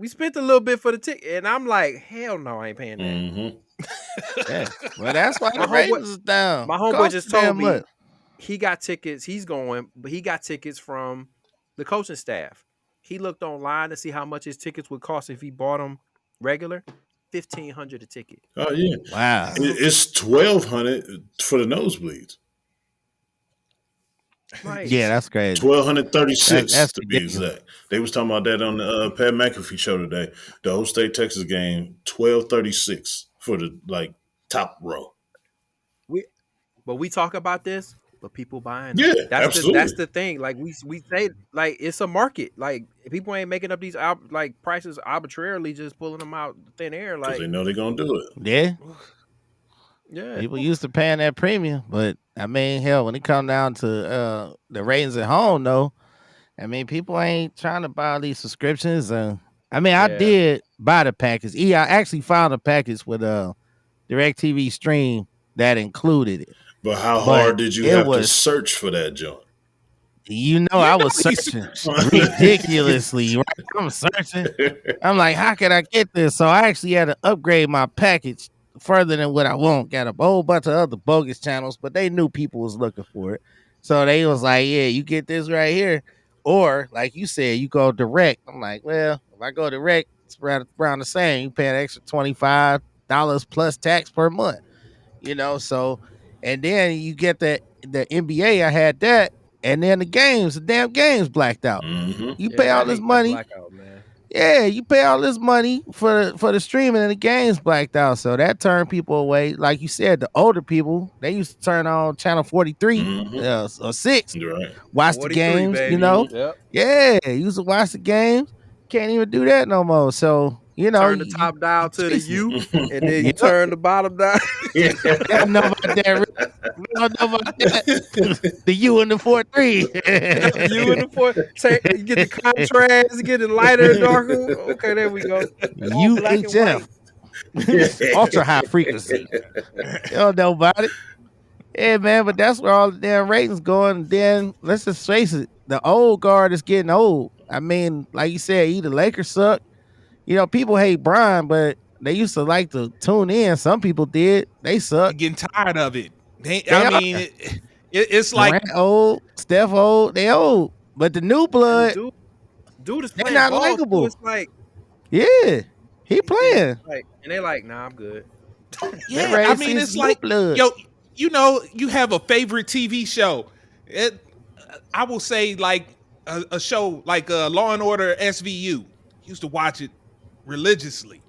spent a little bit for the ticket, and I'm like, hell no, I ain't paying that. Mm-hmm. Yeah. Well, that's why the My homeboy- ratings is down. My homeboy Cost just damn told me much. he got tickets. He's going, but he got tickets from the coaching staff. He looked online to see how much his tickets would cost if he bought them regular. $1,500 a ticket. Oh yeah, Wow. it's $1,200 for the nosebleeds. Like, Yeah, that's crazy. 1,236 That's to be ridiculous. exact. They was talking about that on the Pat McAfee show today. The Ohio State Texas game, 1,236 for the top row. but we talk about this, but people buying. Yeah, them. absolutely. That's the thing. Like we say, like it's a market. Like people ain't making up these prices arbitrarily, just pulling them out thin air. Because Like they know they're gonna do it. Yeah, yeah, people used to paying that premium, but I mean, hell, when it come down to the ratings at home, though, I mean, people ain't trying to buy these subscriptions. I mean, I Yeah. did buy the package. I actually found a package with DirecTV Stream that included it. But how But hard did you it have to was- search for that joint? You know, I was searching ridiculously. Right? I'm searching. I'm like, how can I get this? So I actually had to upgrade my package further than what I want. Got a whole bunch of other bogus channels, but they knew people was looking for it. So they was like, yeah, you get this right here. Or like you said, you go direct. I'm like, well, if I go direct, it's around the same. You pay an extra $25 plus tax per month. You know, so and then you get the NBA, I had that, and then the damn games blacked out. Mm-hmm. You pay all this money. Blackout, man. Yeah, you pay all this money for the streaming and the games blacked out. So that turned people away. Like you said, the older people, they used to turn on channel 43 Mhm. or 6, You're right. watch the 43, games, baby. you know? Yep. Yeah, used to watch the games. Can't even do that no more. So, you know, Turn the top dial to the chasing U, and then you Yep. turn the bottom dial. you don't know about that. We don't know about that. The U and the 4-3. You in the fourth. You get the contrast, you get it lighter and darker. Okay, there we go. All black and UHF. Ultra high frequency. You don't know about it. Yeah, man, but that's where all the damn ratings going. And then let's just face it, the old guard is getting old. I mean, like you said, either Lakers suck. You know, people hate Brian, but they used to like to tune in. Some people did. They suck. Getting tired of it. They I are. mean, it's like Durant old, Steph old, they old. But the new blood, Dude is They're playing not ball, likable. too. It's like, yeah, he playing. and they like, nah, I'm good. yeah. ready I to mean, see it's some like new blood. yo, you know, you have a favorite TV show. I will say like a show like Law and Order SVU. Used to watch it religiously.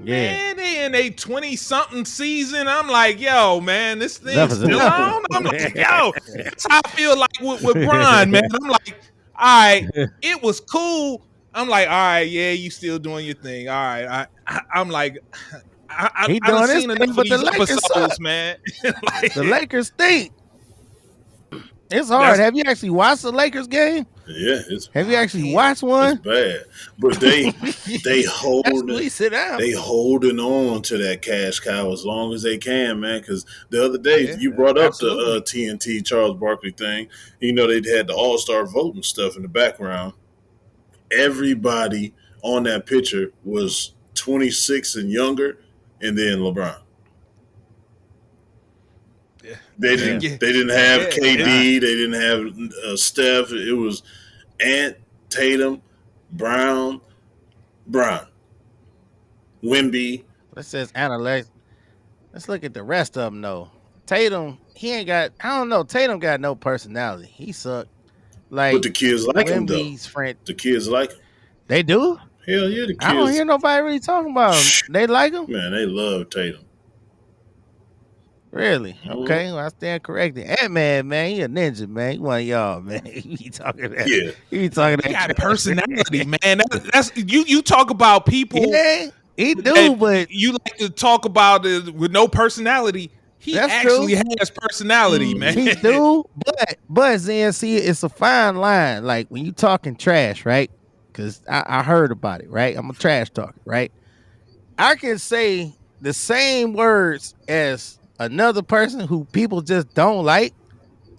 Yeah. Man, they in a 20-something season. I'm like, yo, man, this thing's Enough is still enough. on. I'm like, yo, that's how I feel like with Brian, man. I'm like, all right, it was cool. I'm like, all right, yeah, you still doing your thing. All right, I'm like, He I done doing his seen enough thing, of but the these Lakers episodes, suck. man. Like, The Lakers stink. It's hard. Have you actually watched the Lakers game? Yeah, Have you actually watched one? It's bad, but they sit down. they holding on to that cash cow as long as they can, man. Because the other day you brought up the TNT Charles Barkley thing. You know they had the All-Star vote and stuff in the background. Everybody on that picture was 26 and younger, and then LeBron. They didn't have KD. They didn't have Steph. It was Ant, Tatum, Brown, Wemby. Let's just analyze. Let's look at the rest of them though. Tatum, he ain't got. I don't know. Tatum got no personality. He sucked. Like, but the kids like him though. The kids like him. They do. Hell yeah, the kids. I don't hear nobody really talking about him. They like him. Man, they love Tatum. Really? Okay, well, I stand corrected. Ant-Man, man, he a ninja, man. He one of y'all, man. He talking that. Yeah. He talking that. He got personality, man. That's you talk about people. Yeah, he do, but you like to talk about it with no personality. He actually has personality, man. He do, but Zen, see, it's a fine line. Like when you talking trash, right? Because I heard about it, right? I'm a trash talker, right? I can say the same words as another person who people just don't like,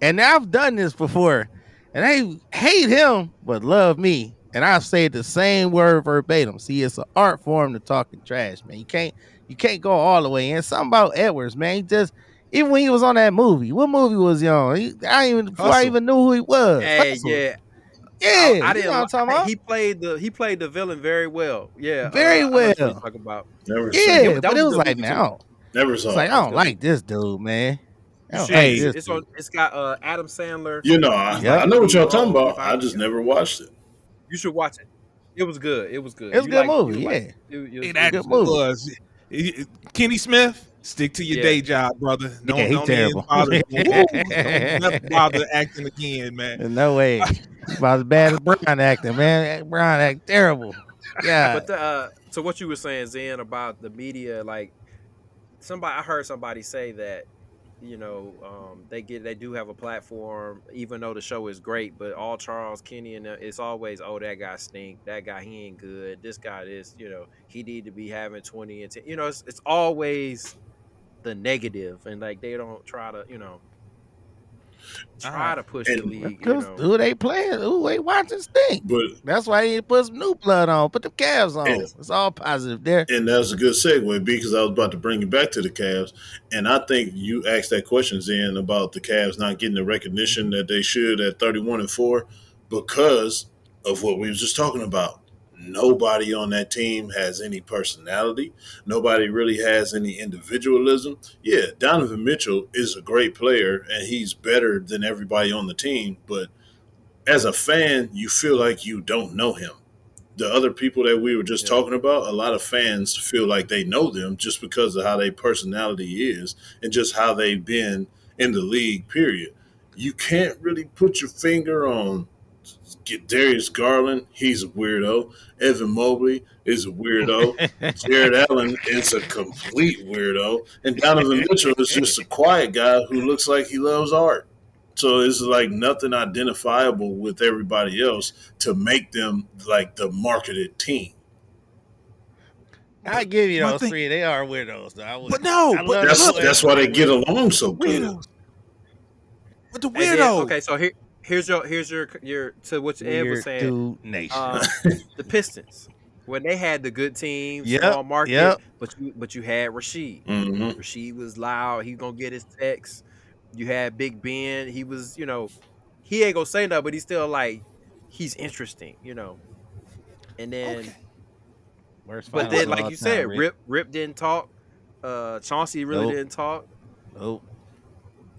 and I've done this before, and they hate him but love me, and I've said the same word verbatim. See, it's an art form to talking trash, man. You can't go all the way in. Something about Edwards, man. He just, even when he was on that movie, what movie was he on? I even knew who he was. Hey, Hustle. yeah. I didn't know what I'm talking about. He played the villain very well. Yeah, very well. Talk about. Yeah, but it was like now. Never saw. It's like, I don't like this dude, man. It's got Adam Sandler. You know, I know what y'all talking about. I just never watched it. You should watch it. It was good. It was good. It was a good movie. Yeah, it actually was. Kenny Smith, stick to your day job, brother. He's terrible. Don't bother acting again, man. No way. About as bad as Brian acting, man. Brian act terrible. Yeah. But so what you were saying, Zen, about the media, like I heard somebody say that, you know, they do have a platform, even though the show is great, but all Charles, Kenny, and it's always, oh, that guy stink, that guy, he ain't good, this guy is, you know, he need to be having 20 and 10. You know, it's always the negative, and like they don't try to, you know, to push the league. Because who they playing, who they watching stink. But that's why he put some new blood on, put the Cavs on. It's all positive there. And that's a good segue, because I was about to bring you back to the Cavs. And I think you asked that question, Zen, about the Cavs not getting the recognition that they should at 31-4 because of what we was just talking about. Nobody on that team has any personality. Nobody really has any individualism. Yeah, Donovan Mitchell is a great player, and he's better than everybody on the team. But as a fan, you feel like you don't know him. The other people that we were just talking about, a lot of fans feel like they know them just because of how their personality is and just how they've been in the league, period. You can't really put your finger on Darius Garland. He's a weirdo. Evan Mobley is a weirdo. Jared Allen is a complete weirdo. And Donovan Mitchell is just a quiet guy who looks like he loves art. So it's like nothing identifiable with everybody else to make them like the marketed team. I give you those three. They are weirdos, though. That's why they get along so good. But the weirdo. Okay, so here's your to what Ed was saying. The Pistons, when they had the good teams, small market, but you had Rasheed. Mm-hmm. Rasheed was loud. He's gonna get his texts. You had Big Ben. He was, you know, he ain't gonna say nothing, but he's still like, he's interesting, you know. And then, but then, like you said, Rip didn't talk. Chauncey really didn't talk. Nope.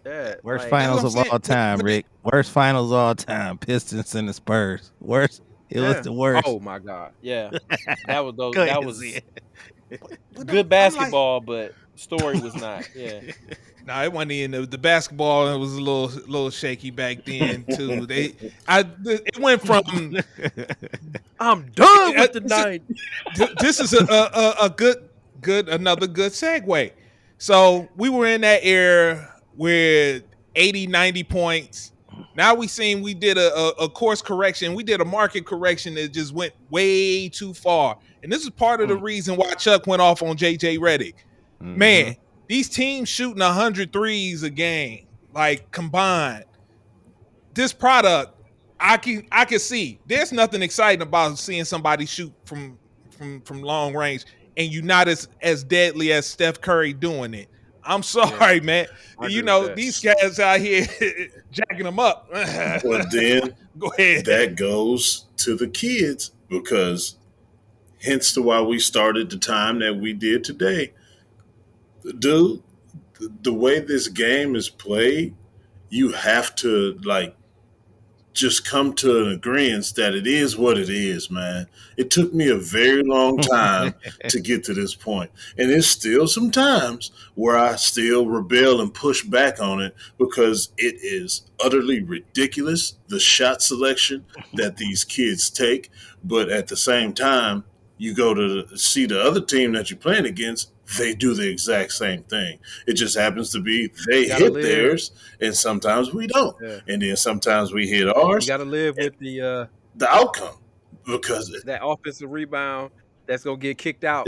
Yeah, Worst like, finals That's of what I'm all saying. time, Rick. Worst finals of all time. Pistons and the Spurs. Worst. It was yeah. the worst. Oh my God, yeah. That was those. Go That ahead, was Zed. But good I'm like, basketball, but story was not. Yeah, no, it wasn't even the basketball. It was a little shaky back then too. It went from I'm done uh, with the night. this is a good another good segue. So we were in that era with 80, 90 points. Now we did a course correction. We did a market correction that just went way too far. And this is part of the reason why Chuck went off on JJ Redick. Man, these teams shooting 100 threes a game, like combined. This product, I can see. There's nothing exciting about seeing somebody shoot from long range, and you not as deadly as Steph Curry doing it. I'm sorry, man. I You agree know with that. these guys out here jacking them up. But then Go ahead. that goes to the kids because hence to why we started the time that we did today. Dude, the way this game is played, you have to like just come to an agreement that it is what it is, man. It took me a very long time to get to this point. And there's still some times where I still rebel and push back on it because it is utterly ridiculous, the shot selection that these kids take. But at the same time, you go to see the other team that you're playing against, they do the exact same thing. It just happens to be they hit theirs, and sometimes we don't. Yeah. And then sometimes we hit ours. You got to live with the outcome because that offensive rebound that's gonna get kicked out,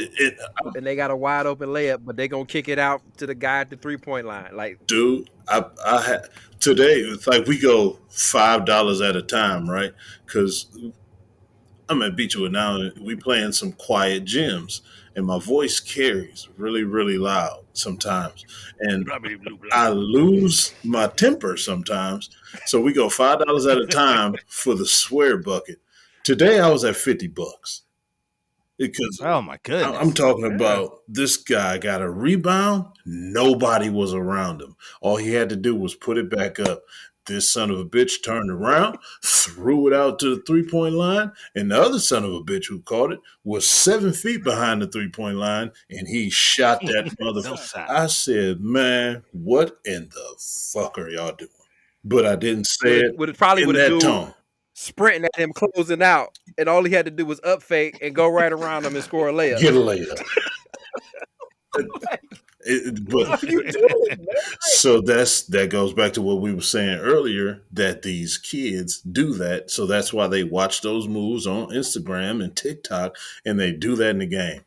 and they got a wide open layup, but they gonna kick it out to the guy at the 3-point line. Like, dude, I had today. It's like we go $5 at a time, right? Because I'm gonna beat you with now. We playing some quiet gyms, and my voice carries really, really loud sometimes, and I lose my temper sometimes. So we go $5 at a time for the swear bucket. Today I was at $50 because oh my goodness, I'm talking about this guy got a rebound. Nobody was around him. All he had to do was put it back up. This son of a bitch turned around, threw it out to the 3-point line, and the other son of a bitch who caught it was 7 feet behind the 3-point line, and he shot that motherfucker. I said, man, what in the fuck are y'all doing? But I didn't say it in that tone. Sprinting at him, closing out, and all he had to do was up fake and go right around him and score a layup. Get a layup. So that goes back to what we were saying earlier, that these kids do that. So that's why they watch those moves on Instagram and TikTok, and they do that in the game.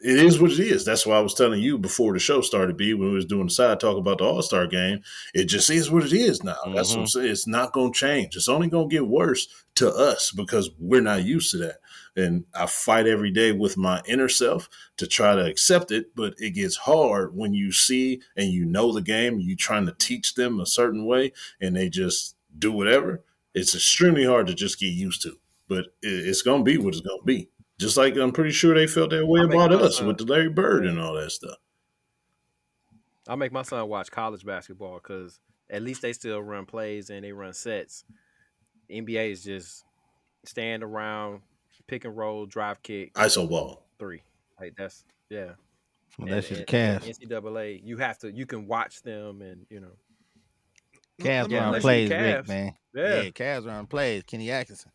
It is what it is. That's why I was telling you before the show started, B, when we was doing the side talk about the All-Star game. It just is what it is now. That's what I'm saying. It's not going to change. It's only going to get worse to us because we're not used to that. And I fight every day with my inner self to try to accept it, but it gets hard when you see and you know the game, and you're trying to teach them a certain way, and they just do whatever. It's extremely hard to just get used to, but it's going to be what it's going to be. Just like I'm pretty sure they felt that way about us with the Larry Bird and all that stuff. I'll make my son watch college basketball because at least they still run plays and they run sets. NBA is just stand around, pick and roll, drive kick, ISO ball, 3. Like that's well, that's your Cavs. NCAA, you can watch them, and you know, Cavs run plays, Rick, man. Yeah, Cavs run plays. Kenny Atkinson.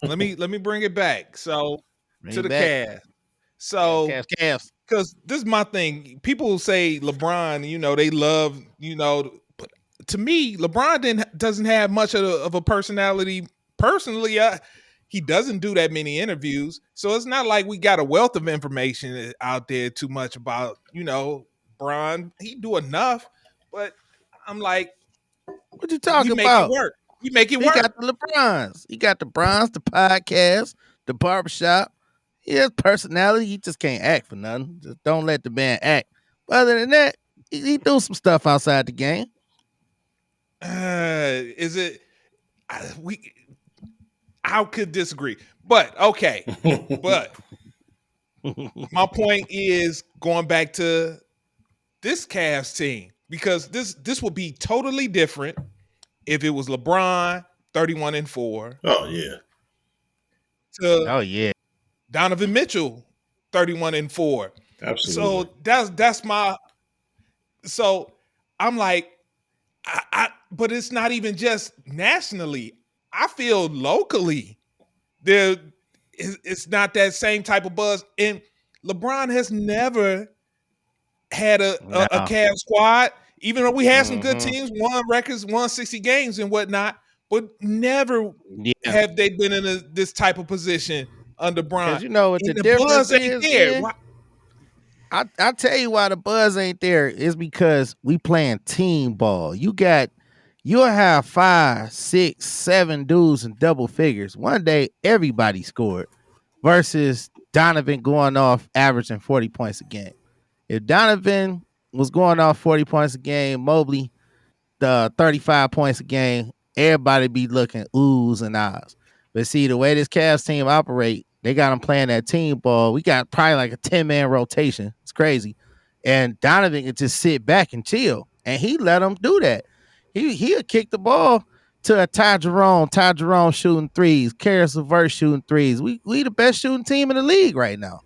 let me bring it back. So to the Cavs. So Cavs. Because this is my thing. People say LeBron, you know, they love, you know, but to me, LeBron doesn't have much of a personality. Personally, he doesn't do that many interviews. So it's not like we got a wealth of information out there too much about, you know, Bron. He do enough, but I'm like, what you talking about? You make it work. He got the LeBrons. He got the Brons, the podcast, the barbershop. He has personality. He just can't act for nothing. Just don't let the man act. But other than that, he do some stuff outside the game. Is it? I could disagree, but okay. But my point is going back to this Cavs team, because this would be totally different if it was LeBron 31-4. Oh yeah. To Donovan Mitchell 31-4. Absolutely. So that's my. So I'm like, but it's not even just nationally. I feel locally it's not that same type of buzz. And LeBron has never had a Cavs squad, even though we had some good teams, won records, won 60 games and whatnot, but never have they been in this type of position under Bron. You know what the difference buzz ain't there. I'll tell you why the buzz ain't there is because we playing team ball. You'll have 5, 6, 7 dudes in double figures. One day, everybody scored versus Donovan going off averaging 40 points a game. If Donovan was going off 40 points a game, Mobley, the 35 points a game, everybody be looking oohs and ahs. But see, the way this Cavs team operate, they got them playing that team ball. We got probably like a 10-man rotation. It's crazy. And Donovan can just sit back and chill. And he let them do that. He'll kick the ball to a Ty Jerome shooting threes, Karis LeVert shooting threes. We the best shooting team in the league right now.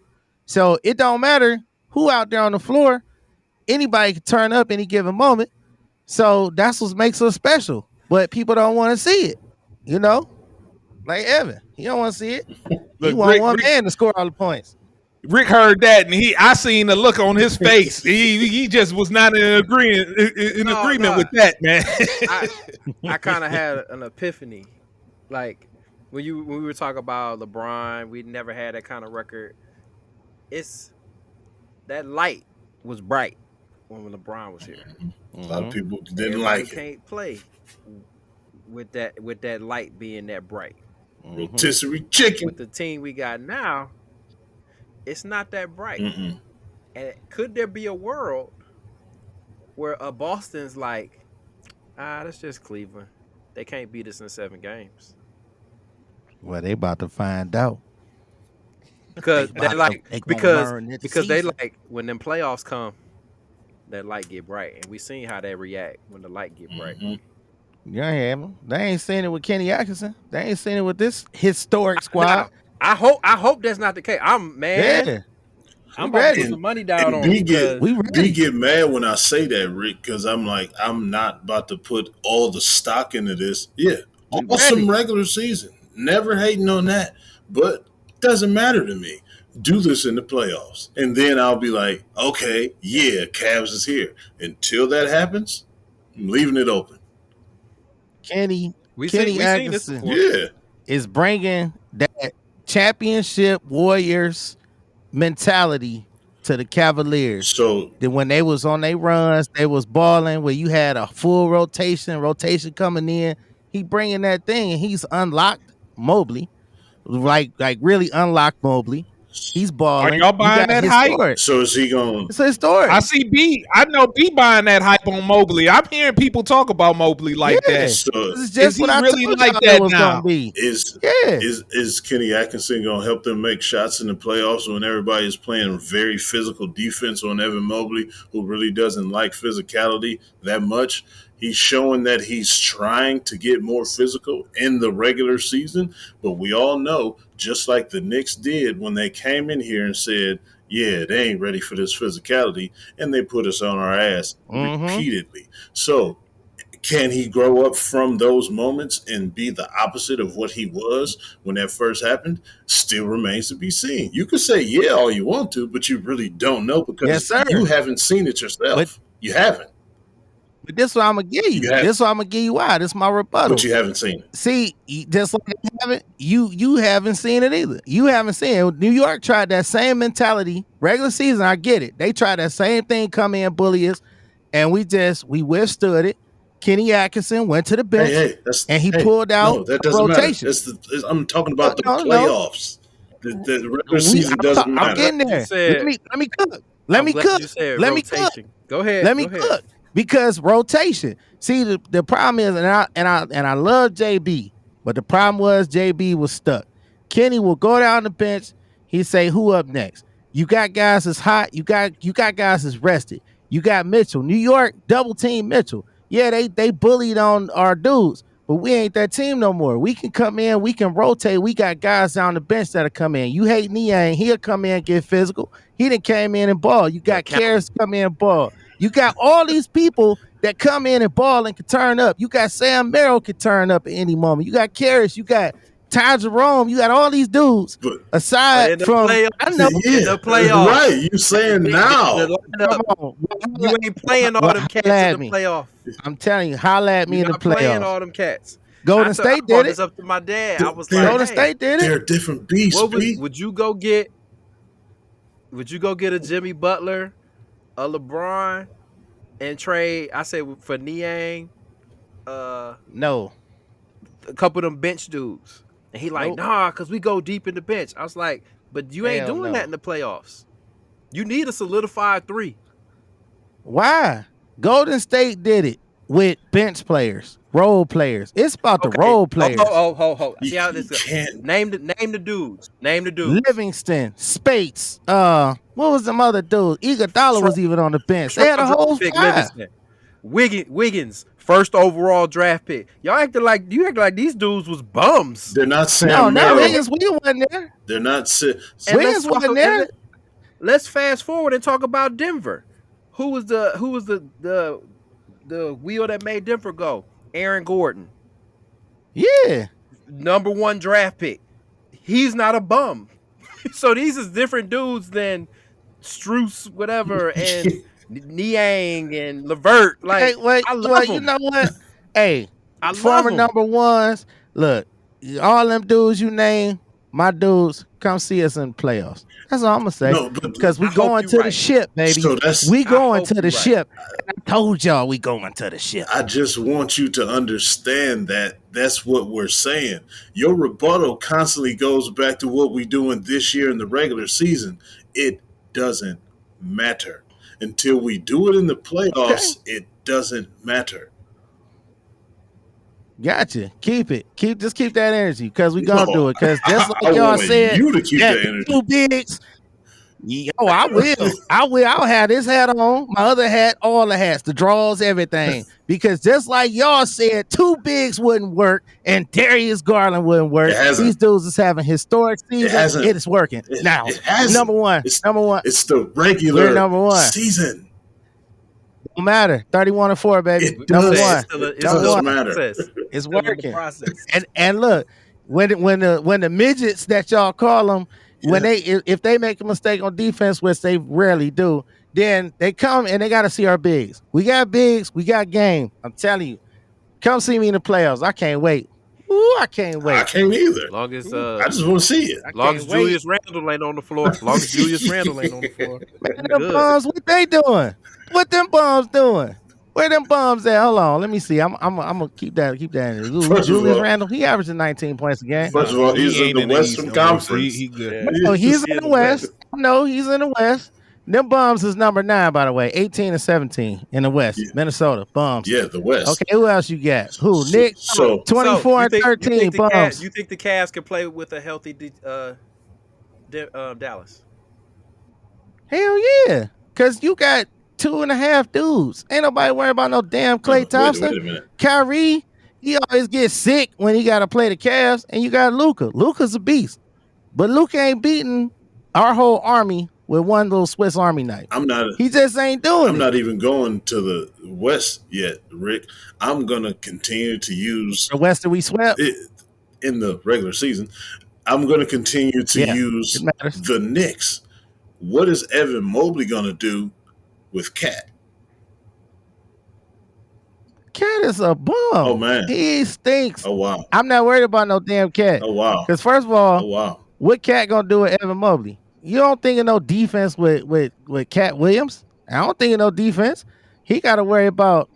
So it don't matter who out there on the floor. Anybody can turn up any given moment. So that's what makes us special. But people don't want to see it. You know? Like Evan. He don't want to see it. He want one man to score all the points. Rick heard that, and I seen the look on his face. he just was not in agreement with that, man. I kind of had an epiphany, like when we were talking about LeBron. We never had that kind of record. It's that light was bright when LeBron was here. A lot of people didn't like it. Can't play with that light being that bright. Rotisserie chicken. With the team we got now, it's not that bright. And could there be a world where Boston's like, that's just Cleveland. They can't beat us in 7 games. Well, they about to find out. Because they like when them playoffs come, that light get bright, and we seen how they react when the light get bright. Yeah, they ain't seen it with Kenny Atkinson. They ain't seen it with this historic squad. I hope that's not the case. I'm mad. Yeah. I'm about to put some money down on it. We get mad when I say that, Rick, because I'm like, I'm not about to put all the stock into this. Yeah, awesome regular season. Never hating on that, but it doesn't matter to me. Do this in the playoffs, and then I'll be like, okay, yeah, Cavs is here. Until that happens, I'm leaving it open. Kenny Atkinson is bringing that championship Warriors mentality to the Cavaliers. So that when they was on their runs, they was balling where you had a full rotation coming in. He bringing that thing, and he's unlocked Mobley, like really unlocked Mobley. He's balling. Are y'all buying that hype? So is he going? It's historic. I see B. I know B buying that hype on Mobley. I'm hearing people talk about Mobley like that. So this is just what I really told like y'all that it was now. gonna be. Is Kenny Atkinson going to help them make shots in the playoffs when everybody is playing very physical defense on Evan Mobley, who really doesn't like physicality that much? He's showing that he's trying to get more physical in the regular season, but we all know, just like the Knicks did when they came in here and said, yeah, they ain't ready for this physicality, and they put us on our ass repeatedly. So can he grow up from those moments and be the opposite of what he was when that first happened? Still remains to be seen. You can say, yeah, all you want to, but you really don't know because you haven't seen it yourself. You haven't. But this is what I'm gonna give you. This is what I'm gonna give you. Why? This is my rebuttal. But you haven't seen it. See, just like you haven't seen it either. You haven't seen it. New York tried that same mentality regular season. I get it. They tried that same thing, come in, bully us, and we withstood it. Kenny Atkinson went to the bench and he pulled out that doesn't rotation. Matter. I'm talking about the playoffs. The regular season doesn't matter. I'm getting there. Let me cook. Let me cook. Go ahead. Let me cook. Because rotation. See, the problem is, and I love JB, but the problem was JB was stuck. Kenny will go down the bench. He say, "Who up next? You got guys that's hot. You got guys that's rested. You got Mitchell. New York double team Mitchell. Yeah, they bullied on our dudes, but we ain't that team no more. We can come in, we can rotate. We got guys down the bench that'll come in. You hate Niang, he'll come in and get physical. He done came in and ball. You got Karras come in and ball. You got all these people that come in and ball and can turn up. You got Sam Merrill can turn up at any moment. You got Karras, you got Ty Jerome, you got all these dudes. But aside from playoffs, I know in the playoffs. Right, you saying now. Come on. You ain't playing all them cats in the playoffs. I'm telling you, holla at me in the not playing playoffs. all them cats. Golden State did it. This up to my dad. I was They're- like, Golden hey, State did They're it. a different beast. would you go get? Would you go get a Jimmy Butler, a LeBron, and trade? I say for Niang, No. a couple of them bench dudes. And he like, Nope. nah, because we go deep in the bench. I was like, but you ain't Hell doing no. that in the playoffs. You need a solidified 3. Why? Golden State did it with bench players, role players. It's about the Okay. role players. Oh. You- See how this you goes. can't- Name the dudes. Name the dudes. Livingston, Spates, what was them other dudes? Iguodala was even on the bench. They had a whole Pick five. Livingston. Wiggins, first overall draft pick. Y'all acting like these dudes was bums. They're not Sam No, Merrill. not Wiggins. Wiggins wasn't there. They're not. And Wiggins let's wasn't there. Let's fast forward and talk about Denver. Who was the wheel that made Denver go? Aaron Gordon, Yeah. number 1 draft pick. He's not a bum. So these is different dudes than Strus, whatever, and Niang and Levert. Like, Hey, wait, I love well, them. you know what? Hey, I love former them. number ones. Look, all them dudes you name, my dudes, come see us in the playoffs. That's all I'm gonna say. No, but Because we I hope going you're to the right. ship, baby. So that's- we going hope to the you're right. ship. I told y'all we going to the ship. I just want you to understand that that's what we're saying. Your rebuttal constantly goes back to what we're doing this year in the regular season. It doesn't matter. Until we do it in the playoffs, it doesn't matter. Gotcha. Keep it. Just keep that energy because we gonna No, do it. Because just I like y'all want said, you to keep that the energy. two bigs. Oh, I will. I'll have this hat on, my other hat, all the hats, the draws, everything. Because just like y'all said, two bigs wouldn't work and Darius Garland wouldn't work. It hasn't. These dudes is having historic seasons. hasn't. It is working. It- Now, it hasn't. number one. It's the We're regular number one. season. Don't matter. 31-4, baby. It Number does. one. It's still a doesn't matter. process. It's Still in the working. process. And look, when the midgets that y'all call them, when if they make a mistake on defense, which they rarely do, then they come and they got to see our bigs. We got bigs, we got game. I'm telling you, come see me in the playoffs. I can't wait. Ooh, I can't wait. I can't either. Long as I just want to see it. I long can't as wait. Julius Randle ain't on the floor. Long as Julius Randle ain't on the floor. Man, them bums, what they doing? What them bums doing? Where them bums at? Hold on, let me see. I'm gonna keep that. In. Ooh, First of Julius all- Randle, he averaging 19 points a game. First of all, he's in ain't the East Western no more, so Conference. he good. No, he's in the West. No, he's in the West. Them bums is number 9, by the way. 18 and 17 in the West. Yeah. Minnesota bums. Yeah, the West. Okay, who else you got? Who? Nick? So 24 and 13 bums. You think the Cavs can play with a healthy Dallas? Hell yeah. Because you got 2.5 dudes. Ain't nobody worried about no damn Klay Wait Thompson. a minute. Kyrie, he always gets sick when he got to play the Cavs. And you got Luka. Luka's a beast. But Luka ain't beating our whole army with one little Swiss Army knife. He just ain't doing I'm it. not even going to the West yet, Rick. I'm gonna continue to use The West that we swept. it in the regular season. I'm gonna continue to Yeah, use it matters. the Knicks. What is Evan Mobley gonna do with Cat? Cat is a bum. Oh man. He stinks. Oh wow. I'm not worried about no damn Cat. Oh wow. Because first of all, Oh wow. what Cat gonna do with Evan Mobley? You don't think of no defense with Cat Williams? I don't think of no defense. He gotta worry about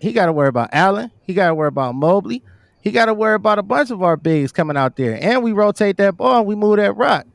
Allen. He gotta worry about Mobley. He gotta worry about a bunch of our bigs coming out there. And we rotate that ball and we move that rock.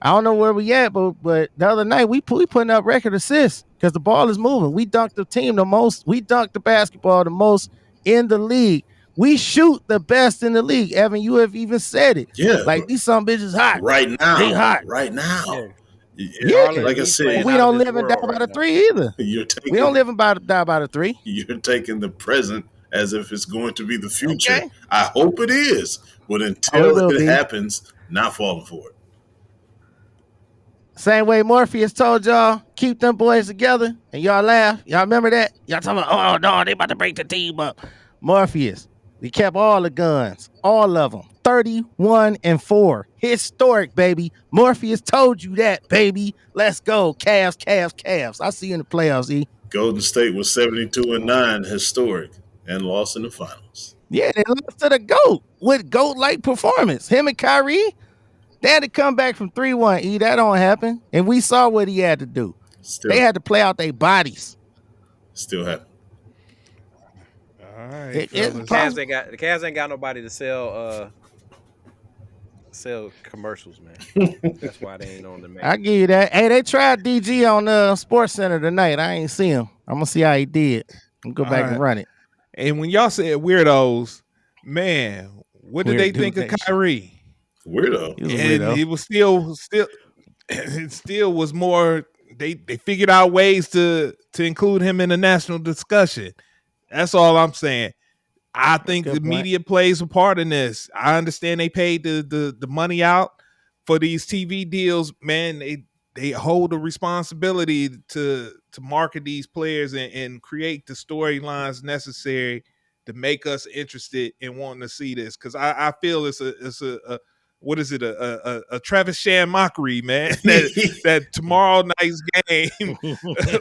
I don't know where we at, but the other night we putting up record assists because the ball is moving. We dunked the team the most. We dunked the basketball the most in the league. We shoot the best in the league. Evan, you have even said it. Yeah. Like these some bitches hot. right now. They hot. Right now. Yeah. Yeah, like I said, we don't live and die by the 3 either. We don't live and die by the 3. You're taking the present as if it's going to be the future. Okay. I hope it is, but until it happens, not falling for it. Same way Morpheus told y'all, keep them boys together, and y'all laugh. Y'all remember that? Y'all talking about, oh no, they about to break the team up. Morpheus, we kept all the guns, all of them, 31-4, historic, baby. Morpheus told you that, baby. Let's go, Cavs. I see you in the playoffs, E. Golden State was 72-9, historic, and lost in the finals. Yeah, they lost to the GOAT with GOAT-like performance. Him and Kyrie. They had to come back from 3-1. E, that don't happen. And we saw what he had to do. They had to play out their bodies. Still happen. All right. The Cavs ain't got nobody to sell commercials, man. That's why they ain't on the man. I give you that. Hey, they tried DG on Sports Center tonight. I ain't see him. I'm gonna see how he did. I'm gonna go back and run it. And when y'all said weirdos, man, what did they think of Kyrie? Weirdo. It was still it still was more. They figured out ways to include him in the national discussion. That's all I'm saying. I think the media plays a part in this. I understand they paid the money out for these TV deals. Man, they hold the responsibility to market these players and create the storylines necessary to make us interested in wanting to see this. Because I feel it's a what is it? A Travis Shan mockery, man. that tomorrow night's game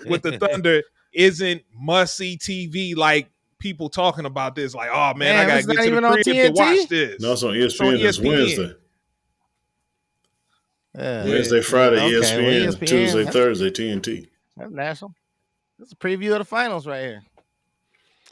with the Thunder isn't must see TV like people talking about this. Like, oh man, I gotta get to the crib to watch this. No, it's on ESPN. It's Wednesday. Wednesday, Friday, ESPN. Tuesday, Thursday, TNT. That's national. That's a preview of the finals right here.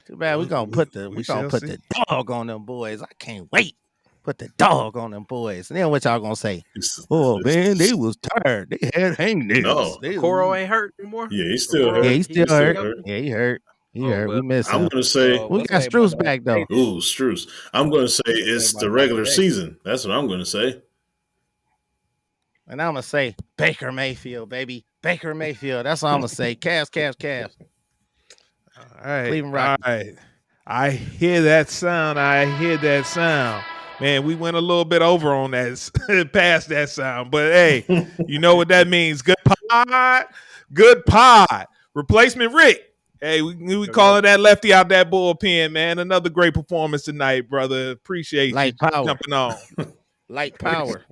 Too bad we gonna put the dog on them boys. I can't wait. Put the dog on them boys. And then what y'all gonna say? Oh man, they was tired. They had hangnails. No, Coro ain't hurt anymore. Yeah, he's still hurt. Yeah, he's still hurt. Yeah, he hurt. He hurt. We missed him. I'm gonna say we got Strus back though. Ooh, Strus. I'm gonna say it's the regular season. That's what I'm gonna say. And I'm gonna say Baker Mayfield, baby. Baker Mayfield. That's all I'm gonna say. Cavs. All right. Cleveland Rockies. All right. I hear that sound. Man, we went a little bit over on that, past that sound. But, hey, you know what that means. Good pod. Replacement Rick. Hey, we calling that lefty out that bullpen, man. Another great performance tonight, brother. Appreciate you jumping on. Light power.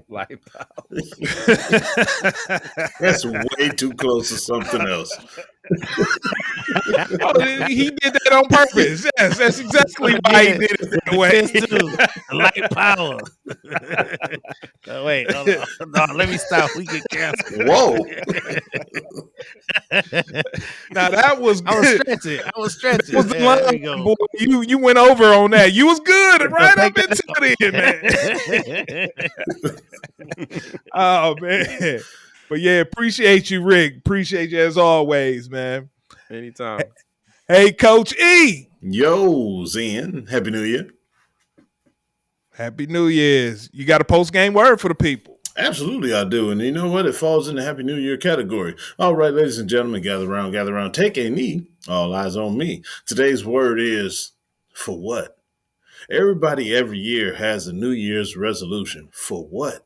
That's way too close to something else. He did that on purpose. Yes, that's exactly why he did it that way. Light power. No, wait, hold on. No, let me stop. We get canceled. Whoa. Now that was good. I was stretching. Was the line, boy, you went over on that. You was good right up into the end, man. Oh man. But yeah, appreciate you, Rick. Appreciate you as always, man. Anytime. Hey, Coach E. Yo, Zen. Happy New Year. Happy New Year's. You got a post-game word for the people? Absolutely, I do. And you know what? It falls in the Happy New Year category. All right, ladies and gentlemen, gather around. Take a knee. All eyes on me. Today's word is for what? Everybody every year has a New Year's resolution. For what?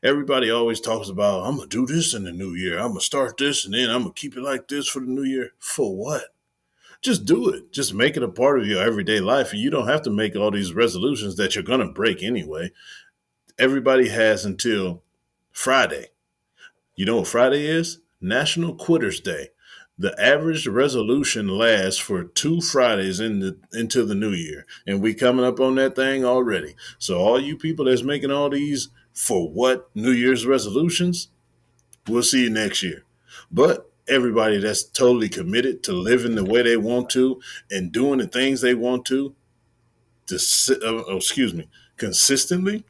Everybody always talks about, I'm going to do this in the new year. I'm going to start this and then I'm going to keep it like this for the new year. For what? Just do it. Just make it a part of your everyday life. And you don't have to make all these resolutions that you're going to break anyway. Everybody has until Friday. You know what Friday is? National Quitters Day. The average resolution lasts for 2 Fridays into the new year. And we coming up on that thing already. So all you people that's making all these for what New Year's resolutions, we'll see you next year. But everybody that's totally committed to living the way they want to and doing the things they want to consistently,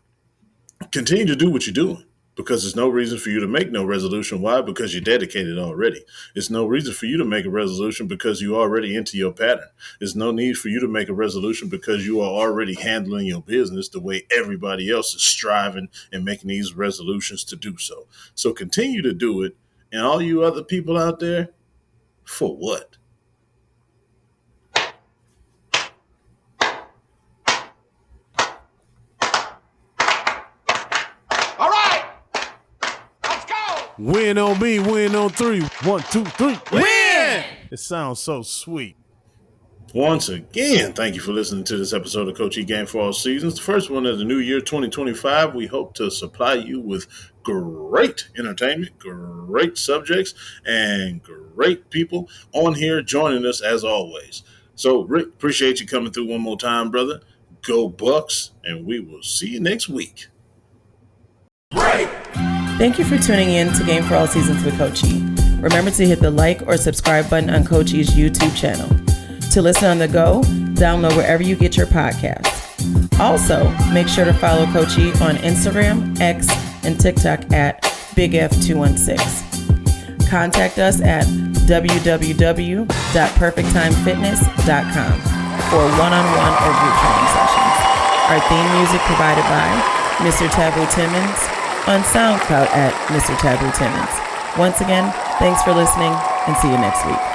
continue to do what you're doing. Because there's no reason for you to make no resolution. Why? Because you're dedicated already. There's no reason for you to make a resolution because you're already into your pattern. There's no need for you to make a resolution because you are already handling your business the way everybody else is striving and making these resolutions to do so. So continue to do it. And all you other people out there, for what? Win on me, win on three. 1, 2, 3. Win! It sounds so sweet. Once again, thank you for listening to this episode of Coach E Game for All Seasons. The first one of the new year, 2025. We hope to supply you with great entertainment, great subjects, and great people on here joining us as always. So, Rick, appreciate you coming through one more time, brother. Go Bucks, and we will see you next week. Right. Thank you for tuning in to Game for All Seasons with Coach E. Remember to hit the like or subscribe button on Coach E's YouTube channel. To listen on the go, download wherever you get your podcasts. Also, make sure to follow Coach E on Instagram, X, and TikTok at BigF216. Contact us at www.perfecttimefitness.com for one-on-one or group training sessions. Our theme music provided by Mr. Taboo Timmons on SoundCloud at Mr. Taboo Timmons. Once again, thanks for listening and see you next week.